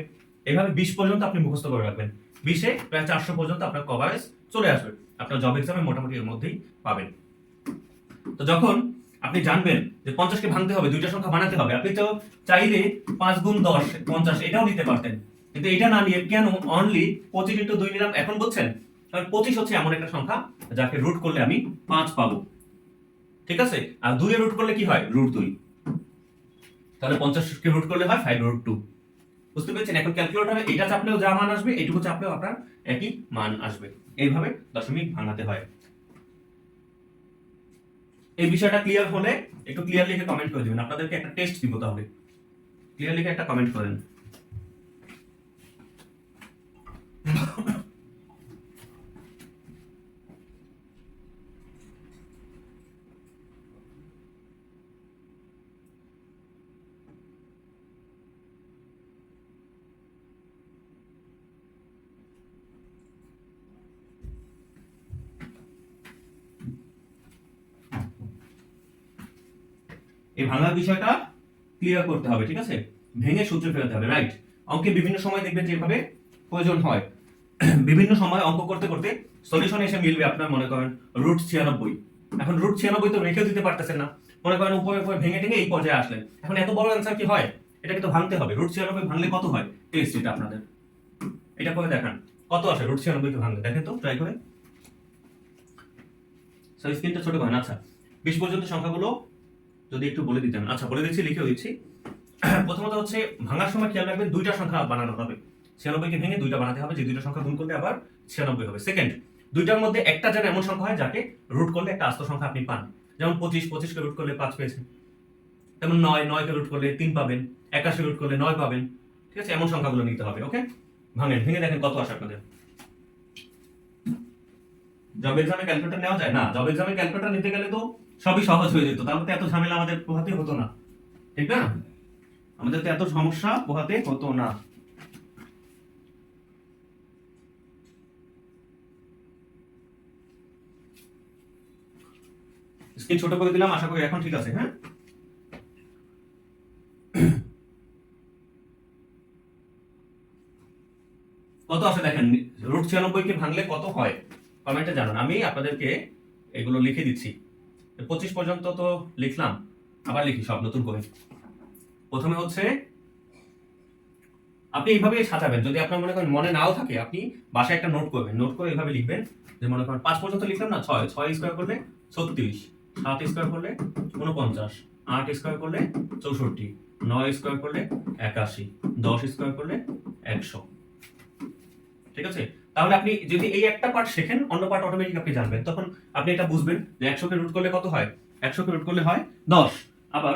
এইভাবে 20 পর্যন্ত আপনি মুখস্থ করে রাখবেন। 20 এ প্রায় 400 পর্যন্ত আপনার কভারেজ চলে আসবে, আপনার জব এক্সামে মোটামুটি এর মধ্যেই পাবেন। তো যখন আপনি জানবেন যে 50 কে ভাঙতে হবে, দুইটা সংখ্যা বানাতে হবে, আপনি তো চাইলে 5 গুণ 10 50 এটাও নিতে পারতেন, কিন্তু এটা না নিয়ে কেন অনলি 25 ইনটু 2 নিলাম? এখন বুঝছেন? কারণ 25 হচ্ছে এমন একটা সংখ্যা যাকে রুট করলে আমি 5 পাবো, ঠিক আছে? আর 2 এর রুট করলে কি হয়? রুট 2। তাহলে 50 কে রুট করলে হয় 5 রুট 2। বুঝতে পেরেছেন? এখন ক্যালকুলেটরে এটা চাপলেও যা মান আসবে, এইটুকু চাপলেও আপনার একই মান আসবে। এইভাবে দশমিক ভাঙাতে হয়। এই বিষয়টা ক্লিয়ার হলে একটু ক্লিয়ার লিখে কমেন্ট করে দিবেন, আপনাদেরকে একটা টেস্ট দিব। তাহলে ক্লিয়ার লিখে একটা কমেন্ট করেন। এই ভাঙার বিষয়টা ক্লিয়ার করতে হবে, ঠিক আছে? ভেঙে সূত্রে ফেরাতে হবে, রাইট? অঙ্কে বিভিন্ন সময় দেখবেন যেভাবে প্রয়োজন হয়, বিভিন্ন সময় অঙ্ক করতে করতে সলিউশন এসে মিলবে আপনার, মনে করেন রুট 96। এখন রুট 96 তো রেখেও দিতে পারতেছেন না, মনে করেন উপরে উপরে ভেঙে টেঙে এই পর্যায়ে আসলেন। এখন এত বড় অ্যান্সার কি হয়? এটাকে তো ভাঙতে হবে। রুট 96 ভাঙলে কত হয়? টেস্ট এটা আপনাদের, এটা করে দেখান কত আসে রুট 96 কে ভাঙলে, দেখেন তো ট্রাই করে। সো স্ক্রিনটা ছোট করেন। আচ্ছা, 20 পর্যন্ত সংখ্যাগুলো যদি একটু বলে দিতেন। আচ্ছা, বলে দিচ্ছি, লিখেও দিচ্ছি। প্রথমত হচ্ছে ভাঙার সময় খেয়াল রাখবেন দুইটা সংখ্যা বানানো হবে। 96 কে ভেঙে দুইটা বানাতে হবে, যে দুইটা সংখ্যা গুণ করলে আবার 96 হবে। সেকেন্ড, দুইটার মধ্যে একটা যেন এমন সংখ্যা হয় যাকে রুট করলে একটা আস্ত সংখ্যা আপনি পান। যেমন 25 কে রুট করলে 5 পেয়েছেন, তেমন 9 কে রুট করলে 3 পাবেন, 81 রুট করলে 9 পাবেন, ঠিক আছে? এমন সংখ্যাগুলো নিতে হবে। ওকে, ভাঙেন, ভেঙে দেখেন কত আসে আপনাদের। জব এক্সামে ক্যালকুলেটর নেওয়া যায় না? জব এক্সামে ক্যালকুলেটর নিতে গেলে তো সবই সহজ হয়ে যেত, তাহলে তো এত ঝামেলা আমাদের পোহাতে হতো না, ঠিক না? আমাদের তো এত সমস্যা পোহাতে হতো না। স্ক্রিন ছোট করে দিলাম, আশা করি এখন ঠিক আছে। হ্যাঁ, কত আসে দেখেন, রুট 96 কে ভাঙলে কত হয় কমেন্টে জানান। আমি আপনাদেরকে এগুলো লিখে দিচ্ছি। 25 পর্যন্ত তো লিখলাম, আবার লিখি সব নতুন করে। প্রথমে হচ্ছে আপনি এইভাবে সাজাবেন, যদি আপনার মনে করেন মনে নাও থাকে, আপনি বাসায় একটা নোট করবেন, নোট করে এইভাবে লিখবেন যে মনে করেন 5 পর্যন্ত লিখলাম না, 6 স্কয়ার করলে 36, 7 স্কয়ার করলে 49, 8 স্কয়ার করলে 64, 9 স্কয়ার করলে 81, 10 স্কয়ার করলে 100, ঠিক আছে? তাহলে আপনি যদি এই একটা পার্ট শেখেন, অন্য পার্ট অটোমেটিক আপনি জানবেন, তখন আপনি এটা বুঝবেন যে 100 কে রুট করলে কত হয়। 100 কে রুট করলে হয় 10। আবার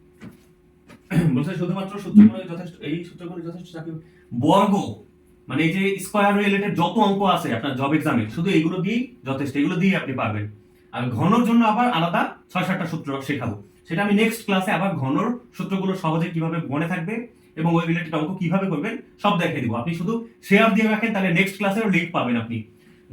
বলছে শুধুমাত্র সূত্রগুলো যথেষ্ট, এই সূত্রগুলো যথেষ্ট চাকরি বর্গ মানে এই যে স্কয়ার রিলেটেড যত অঙ্ক আছে আপনার জব এক্সামে শুধু এইগুলো দিয়ে যথেষ্ট, এগুলো দিয়ে আপনি পারবেন। আর ঘনর জন্য আবার আলাদা 6-7টা সূত্র শেখাবো, সেটা আমি নেক্সট ক্লাসে আবার ঘনর সূত্রগুলো সহজে কিভাবে মনে থাকবে এবং ওই রিলেটেড অঙ্ক কিভাবে করবেন সব দেখিয়ে দিব। আপনি শুধু শেয়ার দিয়ে রাখেন, তাহলে নেক্সট ক্লাসের লিংক পাবেন আপনি।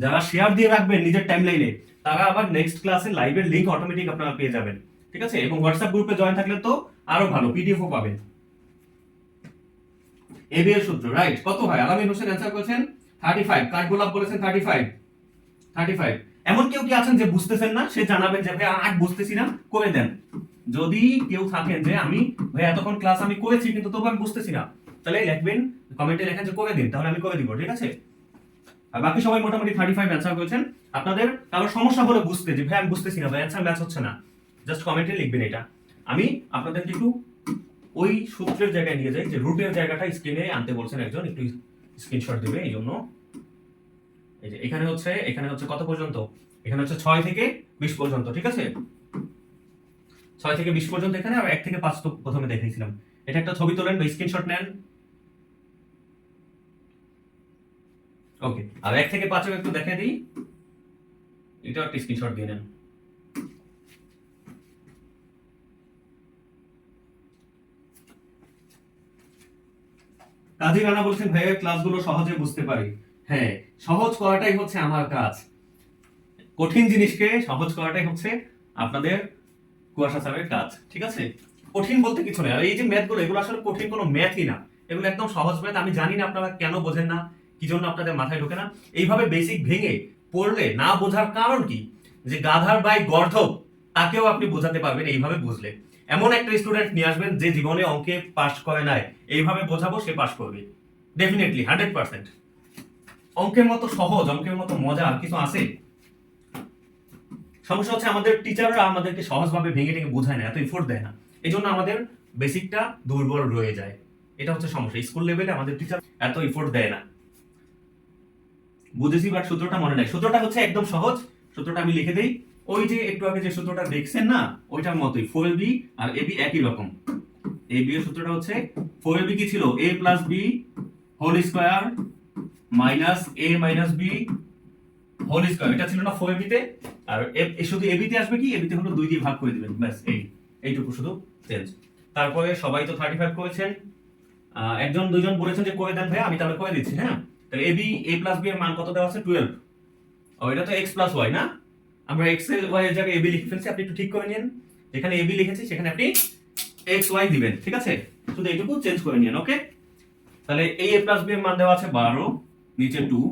যারা শেয়ার দিয়ে রাখবেন নিজের টাইমলাইনে তারা আবার নেক্সট ক্লাসে লাইভের লিংক অটোমেটিক আপনারা পেয়ে যাবেন, ঠিক আছে? এবং হোয়াটসঅ্যাপ গ্রুপে জয়েন থাকলে তো আরো ভালো, পিডিএফও পাবেন। এবি এর সূত্র রাইট কত হয়? আলামিন হোসেন অ্যানসার করেছেন 35, কাঠগোলাপ বলেছেন 35। এমন কেউ কি আছেন যে বুঝতেছেন না? সে জানাবেন যে ভাই আর বুঝতেছি না, করে দেন। যদি কেউ থাকেন যে আমি ভাই এতক্ষণ ক্লাস আমি করেছি কিন্তু তবু আমি বুঝতেছি না, তাহলে লিখবেন কমেন্টে, লেখেন যে করে দিন, তাহলে আমি করে দিব, ঠিক আছে? আর বাকি সবাই মোটামুটি 35 অ্যানসার করেছেন। আপনাদের কারো সমস্যা হলে বুঝতে যে ভাই আমি বুঝতেছি না, ভাই অ্যানসার ম্যাচ হচ্ছে না, জাস্ট কমেন্টে লিখবেন এটা। আমি আপনাদেরকে একটু ওই সূত্রের জায়গায় নিয়ে যাই, যে রুটের জায়গাটা স্ক্রিনে আনতে বলছেন একজন, একটু স্ক্রিনশট দিবে এই জন্য। এই যে এখানে হচ্ছে কত পর্যন্ত? এখানে হচ্ছে 6 থেকে 20 পর্যন্ত, ঠিক আছে? 6 থেকে 20 পর্যন্ত এখানে, আর 1 থেকে 5 তো প্রথমে দেখাইছিলাম। এটা একটা ছবি তোলেন বা স্ক্রিনশট নেন। ওকে, আর 1 থেকে 5 একটু দেখাই দিই, এটা একটা স্ক্রিনশট দিয়ে নেন। কাজী রানা বলছেন ভাইয়ের ক্লাসগুলো সহজে বুঝতে পারি। হ্যাঁ, সহজ করাটাই হচ্ছে আমার কাজ। কঠিন জিনিসকে সহজ করাটাই হচ্ছে আপনাদের কুয়াশা স্যারের কাজ, ঠিক আছে? কঠিন বলতে কিছু নেই। আর এই যে ম্যাথগুলো, এগুলো আসলে কঠিন কোনো ম্যাথই না, এগুলো একদম সহজ ম্যাথ। আমি জানি না আপনারা কেন বোঝেন না, কি জন্য আপনাদের মাথায় ঢোকে না। এইভাবে বেসিক ভেঙে পড়লে না বোঝার কারণ কি? যে গাধার ভাই গর্ধব, তাকেও আপনি বোঝাতে পারবেন এইভাবে বুঝলে। এমন একটা স্টুডেন্ট নিয়ে আসবেন যে জীবনে অঙ্কে পাস করে নাই, এইভাবে বোঝাবো সে পাস করবে ডেফিনেটলি 100%। অঙ্কের মতো সহজ, অঙ্কের মতো মজা আর কিছু আছে? সমস্যা হচ্ছে আমাদের টিচাররা আমাদেরকে সহজভাবে ভেঙে টেঙে বোঝায় না, এত এফোর্ট দেয় না, এই জন্য আমাদের বেসিকটা দুর্বল রয়ে যায়। এটা হচ্ছে সমস্যা, স্কুল লেভেলে আমাদের টিচার এত এফোর্ট দেয় না। বুঝেছি, বাট সূত্রটা মনে নাই। সূত্রটা হচ্ছে একদম সহজ, সূত্রটা আমি লিখে দেই। ওই যে একটু আগে যে সূত্রটা দেখছেন না, ওইটার মতোই 4ab আর ab একই রকম। ab এর সূত্রটা হচ্ছে 4ab কি ছিল? a plus b whole square minus a minus b whole square, এটা ছিল না 4ab তে। আর শুধু ab তে আসবে কি? ab তে হলো 2 দিয়ে ভাগ করে দিবেন, ব্যাস এইটুকু শুধু চেঞ্জ। তারপরে সবাই তো 35 করেছেন, একজন দুইজন বলেছেন যে করে দেন ভাই, আমি তাহলে করে দিচ্ছি। হ্যাঁ, তাহলে ab a প্লাস b এর মান কত দেওয়া আছে? 12। ও এটা তো x প্লাস y না, আমরা x এর y এর জায়গায় ab লিখে ফেলছি, আপনি একটু ঠিক করে নিন। যেখানে ab লিখেছি সেখানে আপনি x y দিবেন, ঠিক আছে? শুধু এইটুকু চেঞ্জ করে নিন, ওকে? তাহলে এই a প্লাস b এর মান দেওয়া আছে 12, নিচে 2,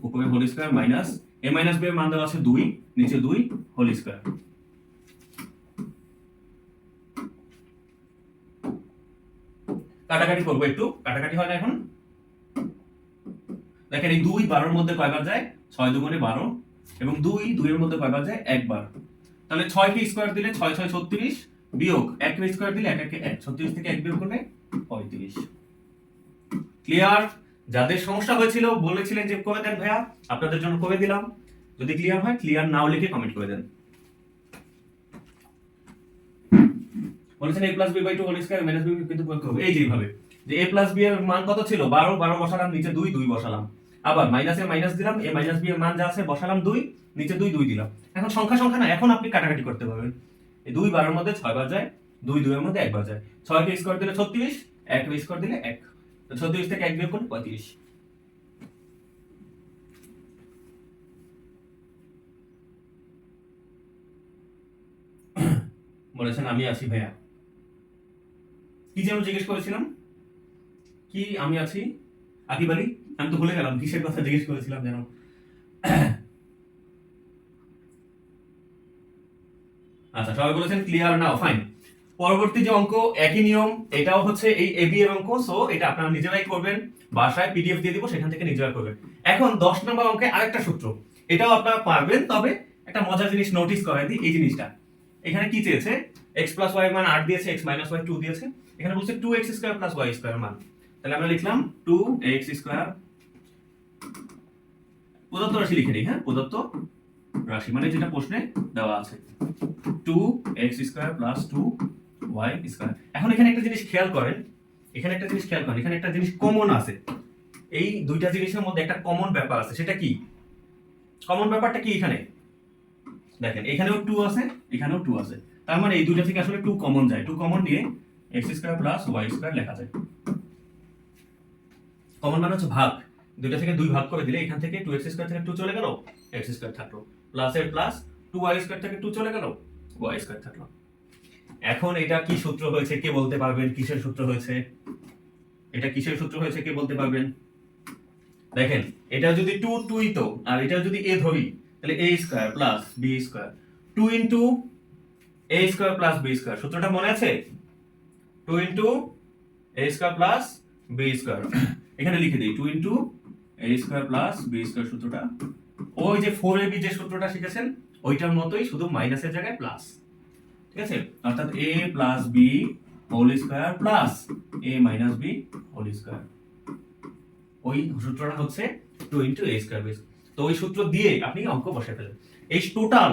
উপরে whole square minus a minus b এর মান দেওয়া আছে 2, নিচে 2 হোল স্কয়ার। কাটাকাটি করবো, একটু কাটাকাটি হয় না এখন? দেখেন এই 2 12 এর মধ্যে কয়বার যায়? 6 দুগুণে 12, এবং 2 2 এর মধ্যে কয়বার যায়? একবার। তাহলে 6 কে স্কয়ার দিলে 6 6 36, বিয়োগ 1 কে স্কয়ার দিলে 1 1 1, 36 থেকে 1 বিয়োগ করলে 35। ক্লিয়ার? যাদের সমস্যা হয়েছিল বলেছিলেন যে করে দেন ভাইয়া, আপনাদের জন্য করে দিলাম। যদি ক্লিয়ার হয়, ক্লিয়ার নাও লিখে কমেন্ট করে দেন। বলেছেন a plus b by 2 whole square minus b কিন্তু প্রয়োগ করব এই যে এইভাবে, যে a প্লাস b এর মান কত ছিল? 12, 12 বসালাম, নিচে 2 2 বসালাম, আবার মাইনাসে মাইনাস দিলাম, a মাইনাস b এর মান যা আছে বসালাম 2, নিচে 2 2 দিলাম। এখন সংখ্যা না, এখন আপনি কাটাকাটি করতে পারবেন। এই 2 12 এর মধ্যে 6 বার যায়, 2 2 এর মধ্যে 1 বার যায়। 6 কে স্কয়ার দিলে 36, 1 কে স্কয়ার দিলে 1, তো 36 থেকে 1 বিয়োগ করলে 35। বলেছেন আমি আছি ভাইয়া, কি যেন জিজ্ঞেস করেছিলাম, কি আমি আছি আকিব আলী? আমি তো ভুলে গেলাম কিসের কথা জিজ্ঞেস করেছিলাম যেন। আচ্ছা, সবাই বলেছেন ক্লিয়ার নাও, ফাইন। পরবর্তী যে অঙ্ক একই নিয়ম, এটাও হচ্ছে এই এবি এর অঙ্ক, সো এটা আপনারা নিজেরাই করবেন, বাসায় পিডিএফ দিয়ে দিব, সেখান থেকে নিজেরা করবেন। এখন 10 নম্বর অঙ্কে আরেকটা সূত্র, এটাও আপনারা পারবেন, তবে একটা মজার জিনিস নোটিস করাই দিই। এই জিনিসটা এখানে কি চেয়েছে? x প্লাস y এর মান 8 দিয়েছে, x মাইনাস y 2 দিয়েছে, এখানে বলছে 2x square plus y square মান। তাহলে আমরা লিখলাম 2x স্কয়ার, প্রদত্ত রাশি লিখে নিই। হ্যাঁ, প্রদত্ত রাশি মানে যেটা প্রশ্নে দেওয়া আছে, 2x square plus 2 Y square. এখন এখানে একটা জিনিস খেয়াল করেন, এখানে একটা জিনিস কমন আছে। এই দুইটা জিনিসের মধ্যে একটা কমন ব্যাপার আছে, সেটা কি? কমন ব্যাপারটা কি? এখানে দেখেন, এখানেও 2 আছে, এখানেও 2 আছে। তার মানে এই দুইটা থেকে আসলে 2 কমন যায়। 2 কমন নিয়ে x square plus y square লেখা যায়। কমন মানে হচ্ছে ভাগ। দুইটা থেকে 2 ভাগ করে দিলে এখান থেকে 2x স্কয়ার থেকে 2 চলে গেল, x স্কয়ার থাকলো, প্লাস এর প্লাস 2y স্কয়ার থেকে 2 চলে গেল, y স্কয়ার থাকলো। এখন এটা কি সূত্র হয়েছে কে বলতে পারবেন? কিসের সূত্র হয়েছে এটা? কিসের সূত্র হয়েছে কে বলতে পারবেন? দেখেন, এটা যদি 2 2ই তো, আর এটা যদি a ধরি, তাহলে a square plus b square, 2 into a square plus b square. সূত্রটা মনে আছে? 2 into a square plus b square. এখানে লিখে দেই 2 into a square plus b square. সূত্রটা ওই যে 4ab যে সূত্রটা শিখেছেন ওইটার মতোই, শুধু মাইনাসের জায়গায় প্লাস। ঠিক আছে? অর্থাৎ a plus b whole square plus a minus b whole square. ওই সূত্রটা হচ্ছে 2 ইনটু a স্কয়ার b। তো ওই সূত্র দিয়ে আপনি অঙ্ক বসাতে পারেন। এই টোটাল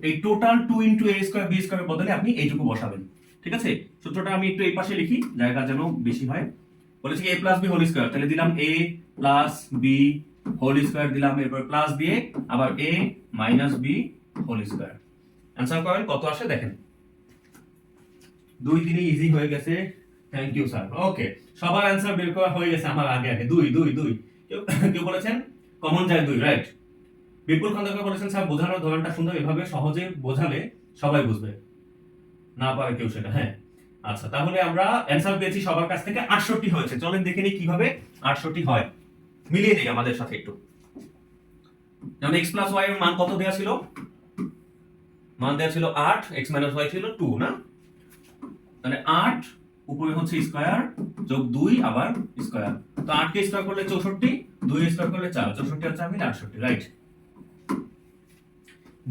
এই total 2 into a square b স্কয়ারের বদলে আপনি এইটুকু বসাবেন। ঠিক আছে? সূত্রটা আমি একটু এই পাশে লিখি, জায়গা যেন বেশি হয়। বলেছি a plus b whole square, তাহলে দিলাম a plus b whole square দিলাম, এরপর প্লাস দিয়ে আবার a minus b whole square. Answer করেন কত আসে দেখেন। 2 দিনে ইজি হয়ে গেছে। Thank you sir. ওকে, সবার आंसर বের করা হয়ে গেছে আমার আগে আগে। 2 2 2 কেউ বলেছেন কমন যায় 2, রাইট? বিপুল খন্দকার বলেছেন স্যার বোঝানোর ধরনটা সুন্দর, এভাবে সহজে বোঝালে সবাই বুঝবে, না পারে কেউ সেটা। হ্যাঁ, আচ্ছা, তাহলে আমরা অ্যানসার পেয়েছি সবার কাছ থেকে 68 হয়েছে। চলেন দেখে নিই কিভাবে 68 হয়, মিলিয়ে নেই আমাদের সাথে একটু। যেমন x প্লাস y এর মান কত দেয়া ছিল? মান দেয়া ছিল 8, x মাইনাস y ছিল 2 না? তাহলে 8 উপরে হচ্ছে স্কয়ার যোগ 2 আবার স্কয়ার। তো 8 কে স্কয়ার করলে 64, 2 স্কয়ার করলে 4, 64 আর 4 মিলে 68, রাইট?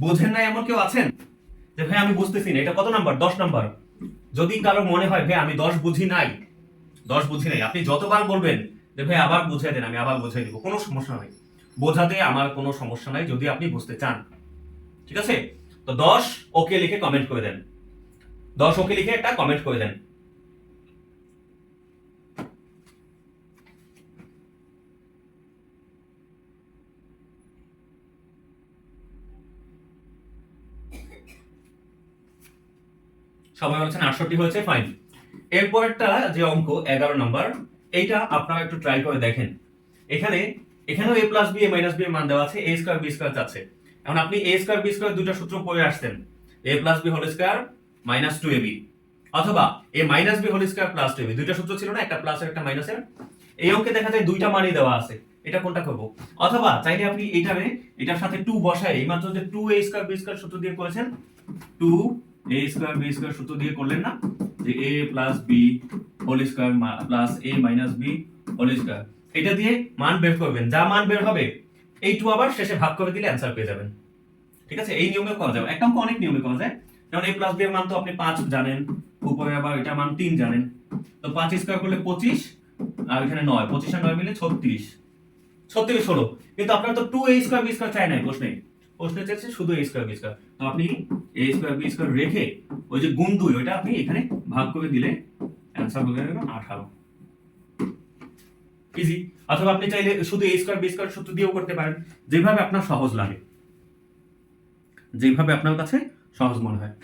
বোঝেন না এমন কেউ আছেন যে ভাই আমি বুঝতেছি না, এটা কত নাম্বার? 10 নাম্বার। যদি কারো মনে হয় ভাই আমি 10 বুঝি নাই, আপনি যতবার বলবেন যে ভাই আবার বুঝিয়ে দেন, আমি আবার বুঝিয়ে দিব, কোনো সমস্যা নাই। বোঝাতে আমার কোনো সমস্যা নাই যদি আপনি বুঝতে চান। ঠিক আছে? তো 10 ওকে লিখে কমেন্ট করে দেন। 10 ওকে লিখে একটা কমেন্ট করে দেন। সবাই বলছেন 68 হয়েছে, ফাইন। এরপরটা যে অঙ্ক 11 নাম্বার, এইটা আপনারা একটু ট্রাই করে দেখেন। এখানেও a plus b a minus b এর মান দেওয়া আছে, a স্কয়ার b স্কয়ার যাচ্ছে। এখন আপনি a স্কয়ার b স্কয়ার দুটো সূত্র পড়ে আসছেন, a plus b whole square minus 2ab, অথবা a minus b whole square plus 2ab। দুইটা সূত্র ছিল না, একটা প্লাস আর একটা মাইনাসের। এই অঙ্কে দেখা যায় দুইটা মানই দেওয়া আছে, এটা কোনটা করব? অথবা চাইলে আপনি এটার সাথে 2 বসায়, এইমাত্র যে 2a স্কয়ার b স্কয়ার সূত্র দিয়ে করেছেন, 2a স্কয়ার b স্কয়ার সূত্র দিয়ে করলেন না, যে a plus b whole square plus a minus b whole square, এটা দিয়ে মান বের করবেন। যা মান বের হবে এই 2 আবার শেষে ভাগ করে দিলে आंसर পেয়ে যাবেন। ঠিক আছে? এই নিয়মে করা যাবে। একটা অঙ্ক অনেক নিয়মে করা যায়। যেমন a প্লাস b এর মান তো আপনি 5 জানেন, উপরে আবার এটা মান 3 জানেন। তো 5 স্কয়ার করলে 25, আর এখানে 9, 25 আর 9 মিলে 36, 36 হলো। কিন্তু আপনারা তো 2a স্কয়ার b স্কয়ার চাই নাই প্রশ্নে চাইছে শুধু a স্কয়ার b স্কয়ার। তো আপনি a স্কয়ার b স্কয়ার রেখে ওই যে গুণ 2 ওইটা আপনি এখানে ভাগ করে দিলে आंसर হয়ে যাবে 18। ইজি। অথবা আপনি চাইলে শুধু a স্কয়ার b স্কয়ার সূত্র দিয়েও করতে পারেন, যেভাবে আপনার সহজ লাগে, যেভাবে আপনার কাছে সহজ মনে হয়।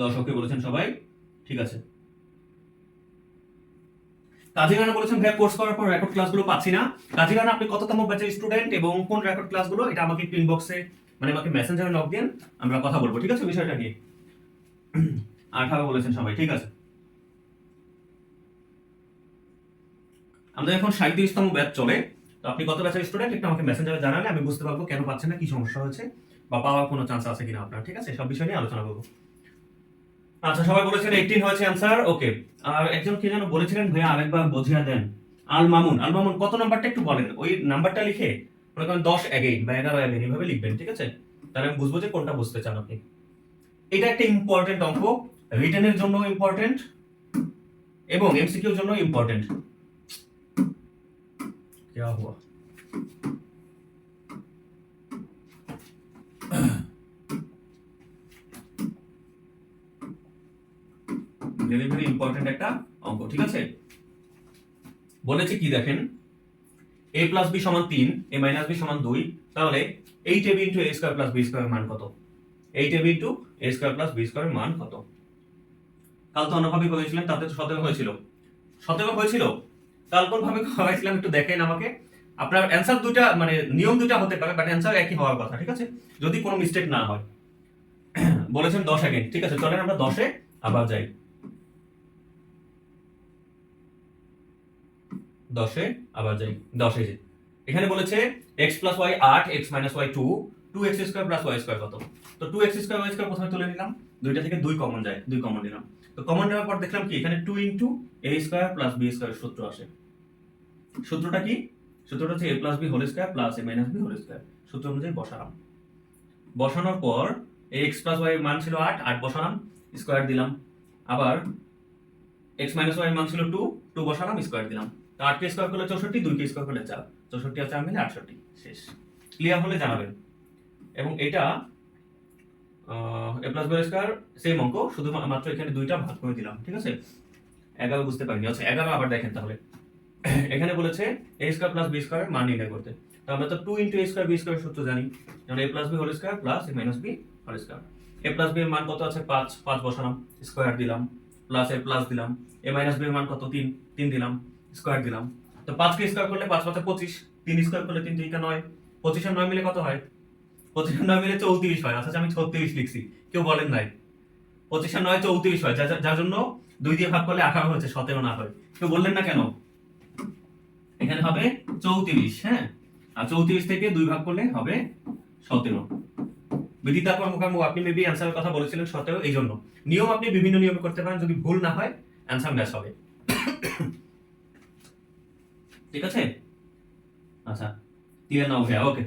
দর্শককে বলেছেন সবাই, ঠিক আছে। কাজিরানা বলেছেন ভাই কোর্স করার পর রেকর্ড ক্লাসগুলো পাচ্ছি না। কাজিরানা আপনি কততম ব্যাচের স্টুডেন্ট এবং কোন রেকর্ড ক্লাসগুলো, এটা আমাকে একটু ইনবক্সে মানে আমাকে মেসেঞ্জারে নক দেন, আমরা কথা বলবো। ঠিক আছে বিষয়টা নিয়ে। 18 বলেছেন সবাই, ঠিক আছে। আমাদের এখন 37তম ব্যাচ চলে। তো আপনি কত ব্যাচের স্টুডেন্ট একটু আমাকে মেসেঞ্জারে জানালে আমি বুঝতে পারবো কেন পাচ্ছেন না, কি সমস্যা হয়েছে, বা পাওয়ার কোনো চান্স আছে কিনা আপনার। ঠিক আছে? সব বিষয় নিয়ে আলোচনা করবো। আচ্ছা, সবাই বলেছেন 18 হয়েছে आंसर। ওকে, আর একজন কি যেন বলেছিলেন ভাইয়া আরেকবার বুঝিয়ে দেন। আল মামুন কত নাম্বারটা একটু বলেন, ওই নাম্বারটা লিখে মনে করেন 10 अगेन বা 11 अगेन এইভাবে লিখবেন। ঠিক আছে? তাহলে আমি বুঝবো যে কোনটা বুঝতে চান আপনি। এটা একটা ইম্পর্টেন্ট অঙ্ক, রিটেনের জন্য ইম্পর্টেন্ট এবং এমসিকিউর জন্য ইম্পর্টেন্ট। क्या हुआ? ভেরি ভেরি ইম্পর্টেন্ট একটা অঙ্ক, ঠিক আছে? বলেছে কি দেখেন, a প্লাস বি সমান 3, a মাইনাস বি সমান 2, তাহলে 8ab into a square plus B square মান কত? 8ab into a square plus B square মান কত? কাল তো অন্যভাবে করেছিলেন, তাতে তো 17 হয়েছিল। 17 হয়েছিল, কাল কোন ভাবে করাইছিলাম একটু দেখেন আমাকে। আপনার অ্যান্সার দুইটা মানে নিয়ম দুইটা হতে পারে, বাট অ্যান্সার একই হওয়ার কথা, ঠিক আছে? যদি কোনো মিস্টেক না হয়। বলেছেন 10 সেকেন্ড, ঠিক আছে, চলেন আমরা 10-এ আবার যাই। 10-এ আবার যাই। 10-এ যে এখানে বলেছে x plus y 8, x minus y 2, 2x square plus y square কত? তো 2x স্কয়ার y স্কয়ার প্রথমে তুলে নিলাম, দুইটা থেকে 2 কমন যায়, 2 কমন নিলাম। তো কমন নেওয়ার পর দেখলাম কি এখানে 2 into a square plus b square সূত্র আসে। সূত্রটা কি? সূত্রটা হচ্ছে a plus b whole square plus a minus b whole square. সূত্র অনুযায়ী বসালাম। বসানোর পর x প্লাস y এর মান ছিল 8, 8 বসালাম, স্কয়ার দিলাম। আবার x মাইনাস y এর মান ছিল 2, 2 বসালাম, স্কয়ার দিলাম। তো 8 কে স্কয়ার করলে 64, 2 কে স্কয়ার করলে 4, 64 আর 4 মিলে 68। শেষ। ক্লিয়ার হলে জানাবেন। এবং এটা a plus b square same অঙ্ক, শুধু মাত্র এখানে দুইটা ভাগ করে দিলাম, ঠিক আছে? 11 বুঝতে পারিনি। আচ্ছা 11 আবার দেখেন তাহলে। এখানে বলেছে a square plus b square মান নির্ণয় করতে। তো আমরা তো 2 into a square b square সূত্র জানি। যেমন a plus b whole square plus a minus b whole square. a plus b এর মান কত আছে? 5, 5 বসালাম, স্কয়ার দিলাম, প্লাস এর প্লাস দিলাম। a মাইনাস b এর মান কত? 3, 3 দিলাম, স্কয়ার দিলাম। তো 5 কে স্কয়ার করলে 5 5 25, 3 স্কয়ার করলে 3 3 9, 25 আর 9 মিলে কত হয়? 25 আর 9 মিলে 34 হয়। আচ্ছা আমি 36 লিখছি, কেউ বলেন নাই। 25 আর 9 34 হয়, যার জন্য 2 দিয়ে ভাগ করলে 18 হচ্ছে, 17 না হয়। কেউ বললেন না কেন? এখানে হবে 34, হ্যাঁ, আর 34 থেকে 2 ভাগ করলে হবে 17। বিদিতা কর্মকাণ্ড আপনি মেবি অ্যান্সারের কথা বলেছিলেন 17, এই জন্য নিয়ম আপনি বিভিন্ন নিয়মে করতে পারেন, যদি ভুল না হয় অ্যান্সার ম্যাচ হবে। ঠিক আছে? আচ্ছা ক্লিয়ার নাও ভাইয়া, ওকে।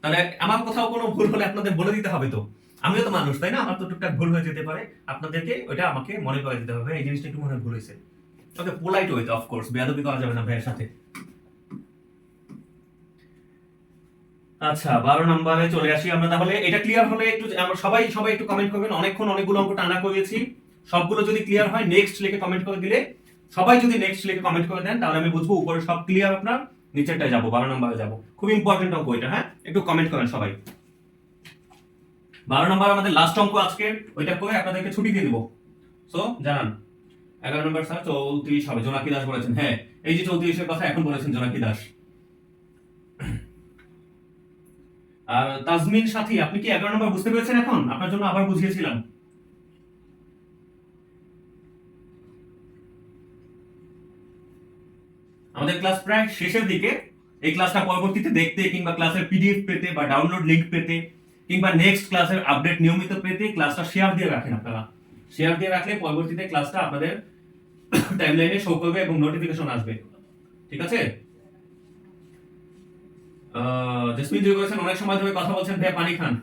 তাহলে আমার কোথাও কোনো ভুল হলে আপনাদের বলে দিতে হবে তো, আমিও তো মানুষ তাই না? আমার তো টুকটাক ভুল হয়ে যেতে পারে, আপনাদেরকে ওইটা আমাকে মনে করে দিতে হবে, এই জিনিসটা একটু মনে হয় ভুল হয়েছে। ওকে, পোলাইট ওয়েতে অফ কোর্স, বেয়াদবি করা যাবে না ভাইয়ের সাথে। আচ্ছা 12 নম্বরে চলে আসি আমরা তাহলে। এটা ক্লিয়ার হলে একটু আমরা সবাই একটু কমেন্ট করবেন। অনেকক্ষণ অনেকগুলো অঙ্ক টানা করেছি, সবগুলো যদি ক্লিয়ার হয় নেক্সট লিখে কমেন্ট করে দিলে, সবাই যদি নেক্সট লিখে কমেন্ট করে দেন তাহলে আমি বুঝবো উপরে সব ক্লিয়ার আপনার, নিচেরটায় যাব, 12 নম্বরে যাব। খুব ইম্পর্টেন্ট অঙ্ক এটা, হ্যাঁ, একটু কমেন্ট করেন সবাই। 12 নম্বর আমাদের লাস্ট অঙ্ক আজকে, ওইটা করে আপনাদেরকে ছুটি দিয়ে দিব। সো জানান 11 নম্বর স্যার 34 হবে, জোনাকি দাস বলেছেন। হ্যাঁ, এই যে 34 এর কথা এখন বলেছেন জোনাকি দাস। আর তাজমিন সাথী, আপনি কি 11 নম্বর বুঝতে পেরেছেন? এখন আপনার জন্য আবার বুঝিয়েছিলাম। আমাদের ক্লাস প্রায় শেষের দিকে। এই ক্লাসটা পরবর্তীতে দেখতে কিংবা ক্লাসের পিডিএফ পেতে বা ডাউনলোড লিংক পেতে কিংবা নেক্সট ক্লাসের আপডেট নিয়মিত পেতে ক্লাসটা শেয়ার দিয়ে রাখেন আপনারা। শেয়ার দিয়ে রাখলে পরবর্তীতে ক্লাসটা আপনাদের টাইমলাইনে শো করবে এবং নোটিফিকেশন আসবে, ঠিক আছে? জেসমিন জি বলেছেন অনেক সময় ধরে কথা বলছেন, ভাই পানি খান।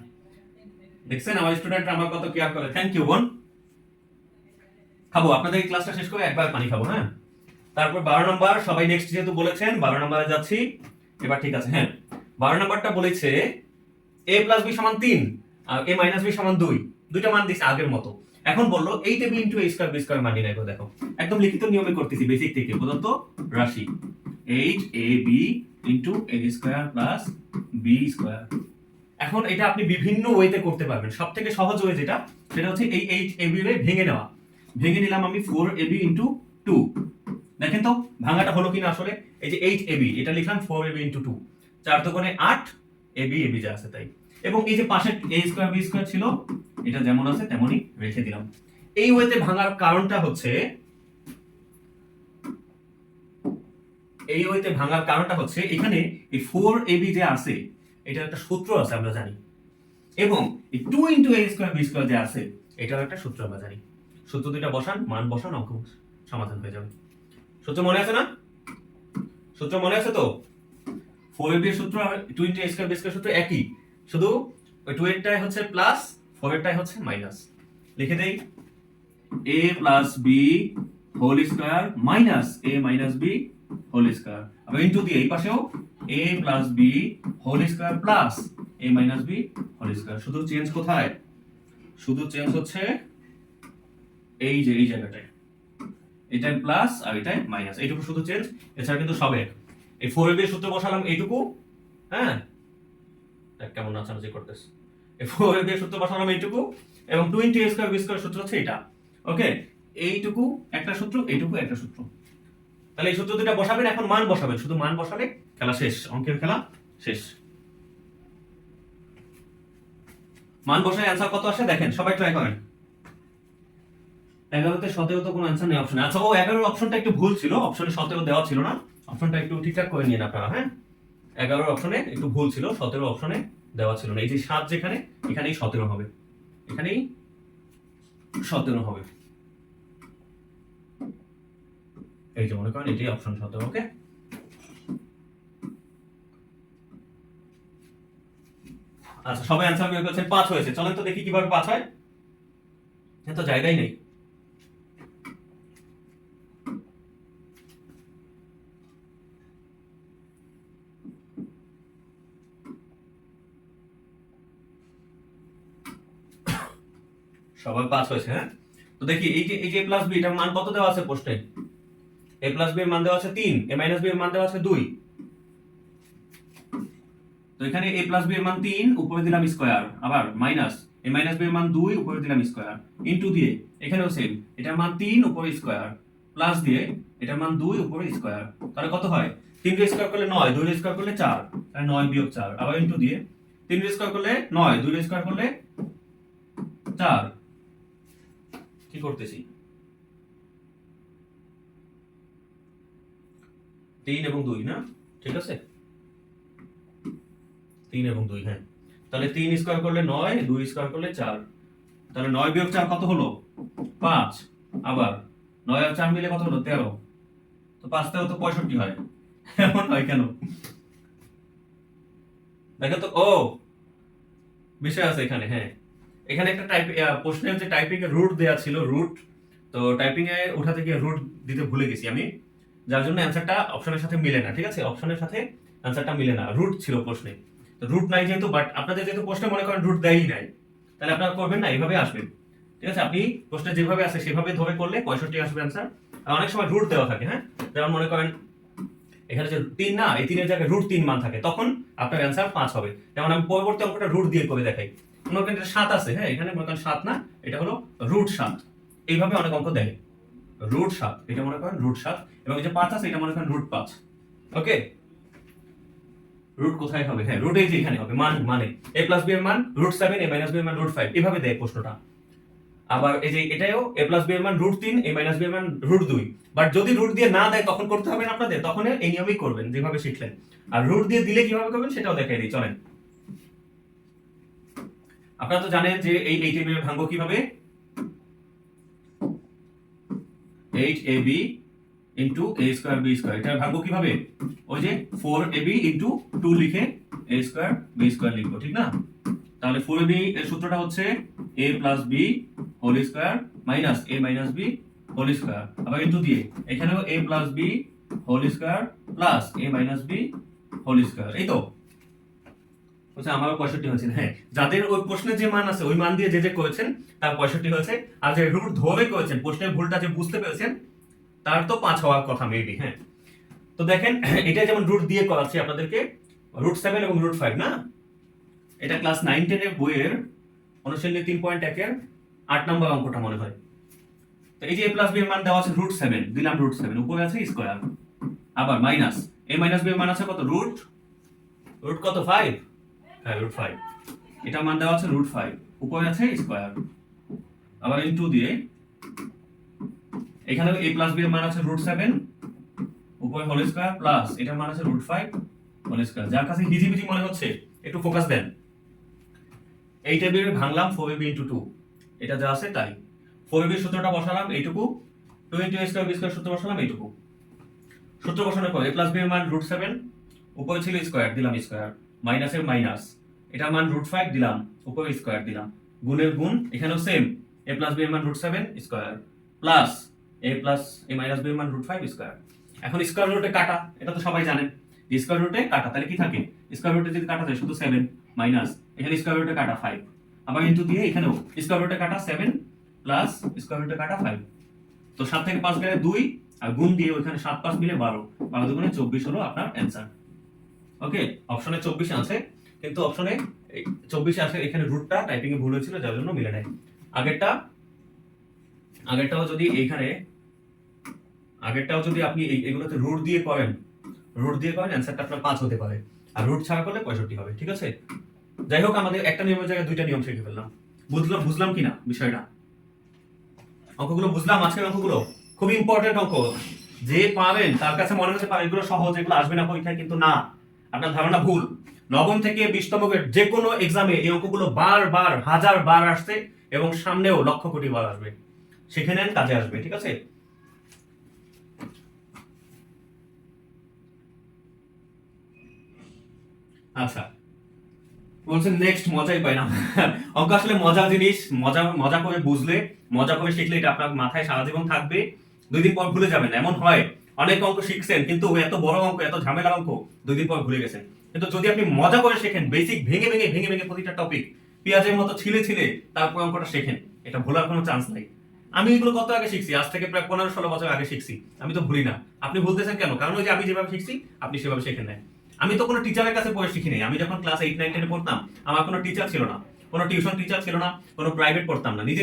দেখছেন আমার স্টুডেন্টরা আমার কত কেয়ার করে। থ্যাংক ইউ বোন। খাবো, আপনাদের এই ক্লাসটা শেষ করে একবার পানি খাবো, হ্যাঁ। তারপর 12 নম্বর, সবাই নেক্সট যেহেতু বলেছেন 12 নম্বরে যাচ্ছি এবার, ঠিক আছে? হ্যাঁ, 12 নম্বরটা বলেছে a প্লাস b সমান 3 আর a মাইনাস b সমান 2, দুইটা মান দিছে আগের মতো। এখন বললো 8ab into a square b square মান নির্ণয় করো। দেখো একদম লিখিত নিয়মে করতেছি, বেসিক থেকে প্রদত্ত রাশি 8ab into a square plus b square. এখন এটা আপনি বিভিন্ন ওয়েতে করতে পারবেন। সবথেকে সহজ ওয়ে যেটা, সেটা হচ্ছে এই 8ab এর ভেঙে নেওয়া। ভেঙে নিলাম আমি 4ab ইনটু 2। দেখেন তো ভাঙাটা হলো কিনা আসলে। এই যে 8ab এটা লিখলাম 4ab ইনটু 2, 4 দুগুণে 8, ab যা আছে তাই। এবং এই যে পাশে a স্কয়ার b স্কয়ার ছিল, এটা যেমন আছে তেমনই রেখে দিলাম। এই ওয়েতে ভাঙার কারণটা হচ্ছে, এখানে এই 4ab যে আছে এটা একটা সূত্র আছে আমরা জানি, এবং এই 2 into a square b square যে আছে এটার একটা সূত্র আমরা জানি। সূত্র দুইটা বসান, মান বসান, অঙ্ক সমাধান হয়ে যাবে। সূত্র মনে আছে না? সূত্র মনে আছে তো? 4ab এর সূত্র আর 2 into a square b square সূত্র একই, শুধু ওই 2 এরটাই হচ্ছে প্লাস, 4 এরটাই হচ্ছে মাইনাস। লিখে দেই a plus b whole square minus a minus b whole square, আবার ইনটু দিয়ে এই পাশেও a plus b whole square plus a minus b whole square. শুধু চেঞ্জ কোথায়? শুধু চেঞ্জ হচ্ছে এই যে এই জায়গাটায়, এটাই প্লাস আর এটাই মাইনাস, এইটুকু শুধু চেঞ্জ, এছাড়া কিন্তু সব এক। এই 4ab এর সূত্র বসালাম এইটুকু, হ্যাঁ কেমন নাচানাচি করতেছে, এই 4ab এর সূত্র বসালাম এইটুকু, এবং 2 a স্কয়ার b স্কয়ার সূত্র হচ্ছে এটা। ওকে, এইটুকু একটা সূত্র, এইটুকু একটা সূত্র। তাহলে এই সূত্র দুটো বসাবেন, এখন মান বসাবেন, শুধু মান বসালে খেলা শেষ, অঙ্কের খেলা শেষ। মান বসায় অ্যান্সার কত আসে দেখেন, সবাই ট্রাই করেন। 11তে 17 তো কোনো অ্যান্সার নেই অপশনে। আচ্ছা, ও 11 অপশনটা একটু ভুল ছিল, অপশনে 17 দেওয়া ছিল না, অপশনটা একটু ঠিকঠাক করে নিন আপনারা। হ্যাঁ, 11 অপশনে একটু ভুল ছিল, 17 অপশনে দেওয়া ছিল না। এই যে 7 যেখানে, এখানেই 17 হবে, এখানেই 17 হবে। এই যে মনে করেন এটাই অপশন 17। ওকে, আচ্ছা সবাই অ্যান্সার বের করেছেন, 5 হয়েছে। চলেন তো দেখি কিভাবে 5 হয়, এত জায়গাই নেই। সবার 5 হয়েছে। হ্যাঁ, তো দেখি এই যে প্লাস বি, এটার মান কত দেওয়া আছে প্রশ্নে? a প্লাস বি এর মান দেওয়া আছে 3, a মাইনাস বি এর মান দেওয়া আছে 2। তো এখানে a প্লাস বি এর মান 3, উপরে দিলাম স্কয়ার, আবার মাইনাস a মাইনাস বি এর মান 2, উপরে দিলাম স্কয়ার, ইনটু দিয়ে এখানেও সেম, এটার মান 3, উপরে স্কয়ার, প্লাস দিয়ে এটার মান 2, উপরে স্কয়ার। তাহলে কত হয়? 3 রে স্কয়ার করলে 9, 2 রে স্কয়ার করলে 4, তাহলে 9 বিয়োগ 4, আবার ইনটু দিয়ে 3 রে স্কয়ার করলে 9, 2 রে স্কয়ার করলে 4। কি করতেছি? 3 এবং 2 না, ঠিক আছে, 3 এবং 2। হ্যাঁ, তাহলে 3 স্কয়ার করলে 9, 2 স্কয়ার করলে 4, তাহলে 9 বিয়োগ 4 কত হলো? 5। আবার 9 আর 4 মিলে কত হলো? 13। তো 5 তেও তো 65 হয়, এমন হয় কেন? দেখো তো, ও বিষয় আছে এখানে। হ্যাঁ, এখানে একটা টাইপ প্রশ্নে হচ্ছে টাইপিং এর রুট দেয়া ছিল, রুট। তো টাইপিং এ ওঠাতে গিয়ে রুট দিতে ভুলে গেছি আমি, যার জন্য অ্যান্সারটা অপশনের সাথে মিলে না। ঠিক আছে, অপশনের সাথে অ্যান্সারটা মিলে না, রুট ছিল প্রশ্নে। তো রুট নাই যেহেতু, বাট আপনাদের যেহেতু প্রশ্নে মনে করেন রুট দেয়ই নাই, তাহলে আপনারা করবেন না, এইভাবে আসবেন। ঠিক আছে, আপনি প্রশ্নে যেভাবে আছে সেভাবে ধরে করলে 65 আসবে অ্যান্সার। আর অনেক সময় রুট দেওয়া থাকে। হ্যাঁ, যেমন মনে করেন এখানে যে 3 না, এই 3 এর জায়গায় রুট 3 মান থাকে, তখন আপনার অ্যান্সার 5 হবে। যেমন আমি পরবর্তী অঙ্কটা রুট দিয়ে করে দেখাই। মনে করেন এটা 7 আছে, হ্যাঁ এখানে মনে করেন 7 না, এটা হলো রুট 7। এইভাবে অনেক অঙ্ক দেয়, রুট 7, এটা মনে করেন রুট 7, এবং এই যে 5 আছে এটা মনে করেন রুট 5। ওকে, রুট কোথায় হবে? হ্যাঁ, রুট এই যে এখানে হবে, মান মানে a প্লাস b এর মান রুট 7, a মাইনাস b এর মান রুট 5, এভাবে দেয় প্রশ্নটা। আবার এই যে এটাও a প্লাস b এর মান রুট 3, a মাইনাস b এর মান রুট 2। বাট যদি রুট দিয়ে না দেয় তখন করতে হবে না আপনাদের, তখন এই নিয়মেই করবেন যেভাবে শিখলেন। আর রুট দিয়ে দিলে কিভাবে করবেন সেটাও দেখাই দিই, চলেন। আপনারা তো জানেন যে এই টেবিলের ভাঙ্গ কিভাবে, 8ab into a square b square, এটা ভাঙ্গ কিভাবে? ওই যে 4ab ইনটু 2 লিখে a স্কয়ার b স্কয়ার লিখবো, ঠিক না? তাহলে 4ab এর সূত্রটা হচ্ছে a plus b whole square minus a minus b whole square, আবার ইনটু দিয়ে এখানেও a plus b whole square plus a minus b whole square. এই তো আচ্ছা, আমারও 65 হয়েছে। হ্যাঁ, যাদের ওই প্রশ্নের যে মান আছে ওই মান দিয়ে যে যে করেছেন তার 65 হয়েছে, আর যে রুট ধরে করেছেন, প্রশ্নের ভুলটা যে বুঝতে পেরেছেন তার তো 5 হওয়ার কথা মেবি। হ্যাঁ, তো দেখেন এটা যেমন রুট দিয়ে করাচ্ছি আপনাদেরকে, রুট 7 এবং রুট 5 না, এটা ক্লাস 9-10 এর বইয়ের অনুশীলনী 3.1 এর 8 নম্বর অঙ্কটা মনে হয়। তো এই যে a প্লাস b এর মান দেওয়া আছে রুট 7, দিলাম রুট 7, উপরে আছে স্কয়ার, আবার মাইনাস a মাইনাস b এর মান আছে কত? রুট কত? 5। হ্যাঁ, রুট 5, এটা মান দেওয়া আছে রুট 5, উপরে আছে স্কয়ার, আবার ইনটু দিয়ে এখানে a প্লাস b এর মান আছে রুট 7, উপরে হোল স্কয়ার, প্লাস এটার মান আছে রুট 5 হোল স্কয়ার। যার কাছে হিজিবিজি মনে হচ্ছে একটু ফোকাস দেন। এই টেবিলে ভাঙলাম 4ab ইনটু 2, এটা যা আছে তাই। 4ab এর সূত্রটা বসালাম এইটুকু, 2 into a square b square সূত্র বসালাম এইটুকু। সূত্র বসানোর পর a প্লাস b এর মান রুট 7, উপরে ছিল স্কয়ার, দিলাম স্কয়ার, মাইনাসের মাইনাস, এটার মান রুট 5 দিলাম, উপরে স্কয়ার দিলাম, গুণের গুণ, এখানেও সেম, a প্লাস b এর মান root 7 square plus a plus a minus b মান √5 স্কয়ার। এখন স্কয়ার রুটে কাটা, এটা তো সবাই জানেন, স্কয়ার রুটে কাটা তাহলে কি থাকে, স্কয়ার রুটে যদি কাটা যায় শুধু 7 মাইনাস এখানে স্কয়ার রুটে কাটা 5, আবার ইনটু দিয়ে এখানেও স্কয়ার রুটে কাটা 7 প্লাস স্কয়ার রুটে কাটা 5। তো 7 থেকে 5 গেলে 2 আর গুণ দিয়ে ওখানে 7 5 মিলে 12, 12 দুগুণে 24 হলো আপনার অ্যানসার। ওকে, অপশনে 24 আছে, কিন্তু অপশনে 24 আছে, এখানে রুটটা টাইপিং এ ভুল হয়েছিল যার জন্য মিলে নাই। আগেরটাও যদি এইখানে যদি আপনি এগুলোতে রুট দিয়ে করেন অ্যানসারটা আপনার 5 হতে পারে, আর রুট ছাড়া করলে 65 হবে। ঠিক আছে, যাই হোক আমাদের একটা নিয়মের জায়গায় দুইটা নিয়ম শিখে ফেললাম। বুঝলাম কিনা বিষয়টা? অঙ্কগুলো বুঝলাম, আজকের অঙ্কগুলো খুব ইম্পর্টেন্ট অঙ্ক। যে পারেন তার কাছে মনে হচ্ছে এগুলো সহজ, এগুলো আসবে না পরীক্ষায়, কিন্তু না, আপনার ধারণা ভুল। নবম থেকে 20তম যে কোনো এক্সামে এই অঙ্কগুলো বারবার 1000 বার আসছে এবং সামনেও লক্ষ কোটি বার আসবে, শিখে নেন, কাজে আসবে। ঠিক আছে, আচ্ছা বলছেন নেক্সট, মজাই পাই না। অঙ্ক আসলে মজার জিনিস, মজা করে বুঝলে, মজা করে শিখলে এটা আপনার মাথায় সারা জীবন থাকবে, 2 দিন পর ভুলে যাবেন। এমন হয় অনেক অঙ্ক শিখছেন কিন্তু এত বড় অঙ্ক, এত ঝামেলার অঙ্ক 2 দিন পর ভুলে গেছেন। কিন্তু যদি আপনি মজা করে শেখেন, বেসিক ভেঙে প্রতিটা টপিক পেঁয়াজের মতো ছিলে তারপর অঙ্কটা শেখেন, এটা ভোলার কোনো চান্স নাই। আমি এগুলো কত আগে শিখছি, আজ থেকে প্রায় 15-16 বছর আগে শিখছি, আমি তো ভুলি না। আপনি ভুলতেছেন কেন? কারণ ওই যে আমি যেভাবে শিখছি আপনি সেভাবে শেখেন না। আমি তো কোনো টিচারের কাছে পড়ে শিখিনি। আমি যখন ক্লাস 8 9 10 পড়তাম, আমার কোনো টিচার ছিল না, কোনো টিউশন টিচার ছিল না, কোনো প্রাইভেট পড়তাম না, নিজে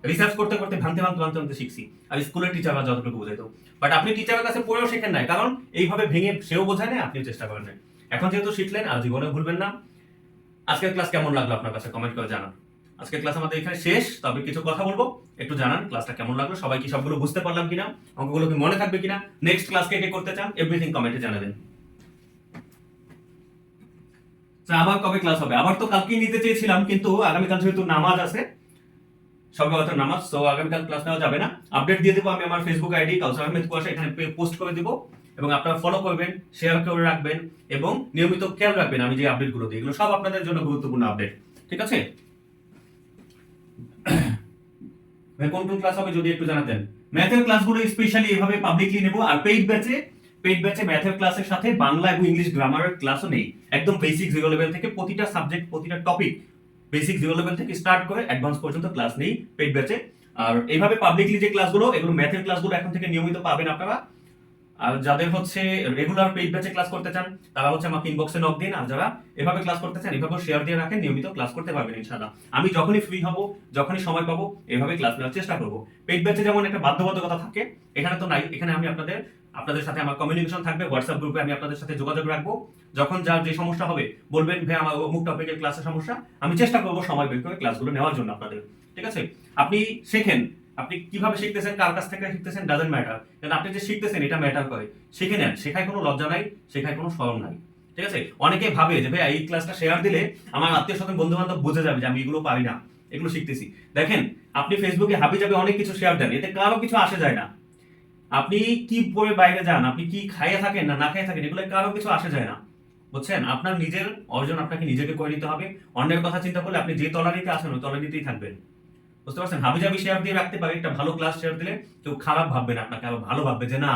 রিসার্চ করতে ভাঙতে শিখছি। আর স্কুলের টিচাররা যতটুকু বোঝাইতো। বাট আপনি টিচারের কাছে পড়েও শেখেন নাই, কারণ এইভাবে ভেঙে সেও বোঝায় না, আপনিও চেষ্টা করেন না। এখন যেহেতু শিখলেন আর জীবনে ভুলবেন না। আজকের ক্লাস কেমন লাগলো আপনার কাছে কমেন্ট করে জানান। আজকের ক্লাস আমাদের এখানে শেষ, তবে কিছু কথা বলবো, একটু জানান ক্লাসটা কেমন লাগলো, সবাই কি সবগুলো বুঝতে পারলাম কিনা, অঙ্কগুলো কি মনে থাকবে কিনা, নেক্সট ক্লাস কে করতে চান, এভরিথিং কমেন্টে জানাবেন। আবার কবে ক্লাস হবে? আবার তো কালকেই নিতে চেয়েছিলাম, কিন্তু আগামীকাল যেহেতু নামাজ আছে, সর্বপ্রথম নামাজ, তো আগামীকাল ক্লাস নেওয়া যাবে না। আপডেট দিয়ে দেবো আমি আমার ফেসবুক আইডি কাউসার আহমেদ কুয়াশা, এখানে পোস্ট করে দেবো, এবং আপনারা ফলো করবেন, শেয়ার করে রাখবেন এবং নিয়মিত খেয়াল রাখবেন আমি যে আপডেটগুলো দিই, এগুলো সব আপনাদের জন্য গুরুত্বপূর্ণ আপডেট। ঠিক আছে, কোন ক্লাস হবে যদি একটু জানাতেন। ম্যাথের ক্লাসগুলো স্পেশালি এভাবে পাবলিকলি নেব, আর পেইড ব্যাচে ম্যাথের ক্লাসের সাথে বাংলা এবং ইংলিশ গ্রামারের ক্লাসও নেই। একদম বেসিক জিরো লেভেল থেকে প্রতিটা সাবজেক্ট, প্রতিটা টপিক, বেসিক জিরো লেভেল থেকে স্টার্ট করে অ্যাডভান্স পর্যন্ত ক্লাস নেই পেইড ব্যাচে। আর এইভাবে পাবলিকলি যে ক্লাসগুলো, এগুলো ম্যাথের ক্লাসগুলো এখন থেকে নিয়মিত পাবেন আপনারা। আর যাদের হচ্ছে রেগুলার পেইড ব্যাচে ক্লাস করতে চান তারা হচ্ছে আমাকে ইনবক্সে নক দিন, আর যারা এভাবে ক্লাস করতে চান এভাবে শেয়ার দিয়ে রাখেন, নিয়মিত ক্লাস করতে পারবেন ইনশাআল্লাহ। আমি যখনই ফ্রি হব, যখনই সময় পাবো, এভাবে ক্লাস নেওয়ার চেষ্টা করব। পেইড ব্যাচে যেমন একটা বাধ্যবাধকতা থাকে, এখানে তো নাই। এখানে আমি আপনাদের সাথে আমার কমিউনিকেশন থাকবে, হোয়াটসঅ্যাপ গ্রুপে আমি আপনাদের সাথে যোগাযোগ রাখবো। যখন যার যে সমস্যা হবে বলবেন, ভাই আমার অমুক টপিকের ক্লাসের সমস্যা, আমি চেষ্টা করবো সময় বের করে ক্লাসগুলো নেওয়ার জন্য আপনাদের। ঠিক আছে, আপনি শেখেন, আপনি কিভাবে শিখতেছেন, কার কাছ থেকে শিখতেছেন ডাজন্ট ম্যাটার, কারণ আপনি যে শিখতেছেন এটা ম্যাটার করে। শিখে নেন, শেখায় কোনো লজ্জা নাই, শেখায় কোনো শরম নাই। ঠিক আছে, অনেকে ভাবে যে ভাই এই ক্লাসটা শেয়ার দিলে আমার আত্মীয় স্বজন বন্ধু বান্ধব বুঝে যাবে যে আমি এগুলো পারি না, এগুলো শিখতেছি। দেখেন, আপনি ফেসবুকে হাবি যাবে অনেক কিছু শেয়ার দেন, এতে কারো কিছু আসে যায় না। আপনি কি পরে বাইরে যান, আপনি কি খাইয়ে থাকেন না খাইয়ে থাকেন, এগুলো কারো কিছু আসে যায় না, বুঝছেন? আপনার নিজের অর্জন আপনাকে নিজেকে করে নিতে হবে। অন্যের কথা চিন্তা করলে আপনি যে তলানিতে আছেন ওই তলানিতেই থাকবেন, বুঝতে পারছেন? হাবিজাবি শেয়ার দিয়ে রাখতে পারে, একটা ভালো ক্লাস শেয়ার দিলে কেউ খারাপ ভাববে না আপনাকে, আরো ভালো ভাববে যে না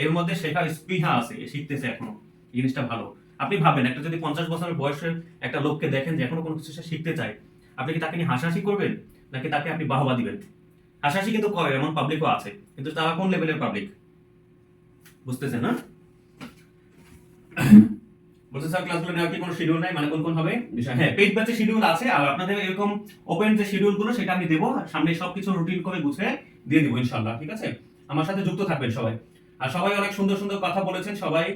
এর মধ্যে শেখার স্পৃহা আছে, শিখতেছে এখনো, জিনিসটা ভালো। আপনি ভাবেন, একটা যদি 50 বছরের বয়সের একটা লোককে দেখেন যে এখনো কোনো কিছু সে শিখতে চায়, আপনি কি তাকে নিয়ে হাসাহাসি করবেন নাকি তাকে আপনি বাহবা দিবেন? হাসাহাসি কিন্তু করে, এমন পাবলিকও আছে, কিন্তু তারা কোন লেভেলের পাবলিক, বুঝতেছেন না? বলছে স্যার ক্লাসগুলো নেওয়ার কি কোনো শিডিউল নাই, মানে কোন হবে বিষয়? হ্যাঁ, পেইড ব্যাচে শিডিউল আছে, আর আপনাদের এরকম ওপেন যে শিডিউল গুলো সেটা আমি দেবো, সামনে সবকিছু রুটিন করে গুছিয়ে দিয়ে দিব ইনশাআল্লাহ। ঠিক আছে, আমার সাথে যুক্ত থাকবেন সবাই। আর সবাই অনেক সুন্দর সুন্দর কথা বলেছেন, সবাই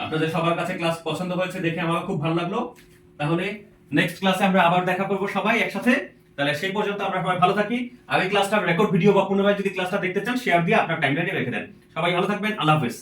আপনাদের সবার কাছে ক্লাস পছন্দ হয়েছে দেখে আমারও খুব ভালো লাগলো। তাহলে নেক্সট ক্লাসে আমরা আবার দেখা করবো সবাই একসাথে। তাহলে সেই পর্যন্ত আমরা সবাই ভালো থাকি। আর এই ক্লাসটার রেকর্ড ভিডিও বা পুনরায় যদি ক্লাসটা দেখতে চান, শেয়ার দিয়ে আপনার টাইমলাইনে রেখে দেন। সবাই ভালো থাকবেন, আল্লাহ হাফেজ।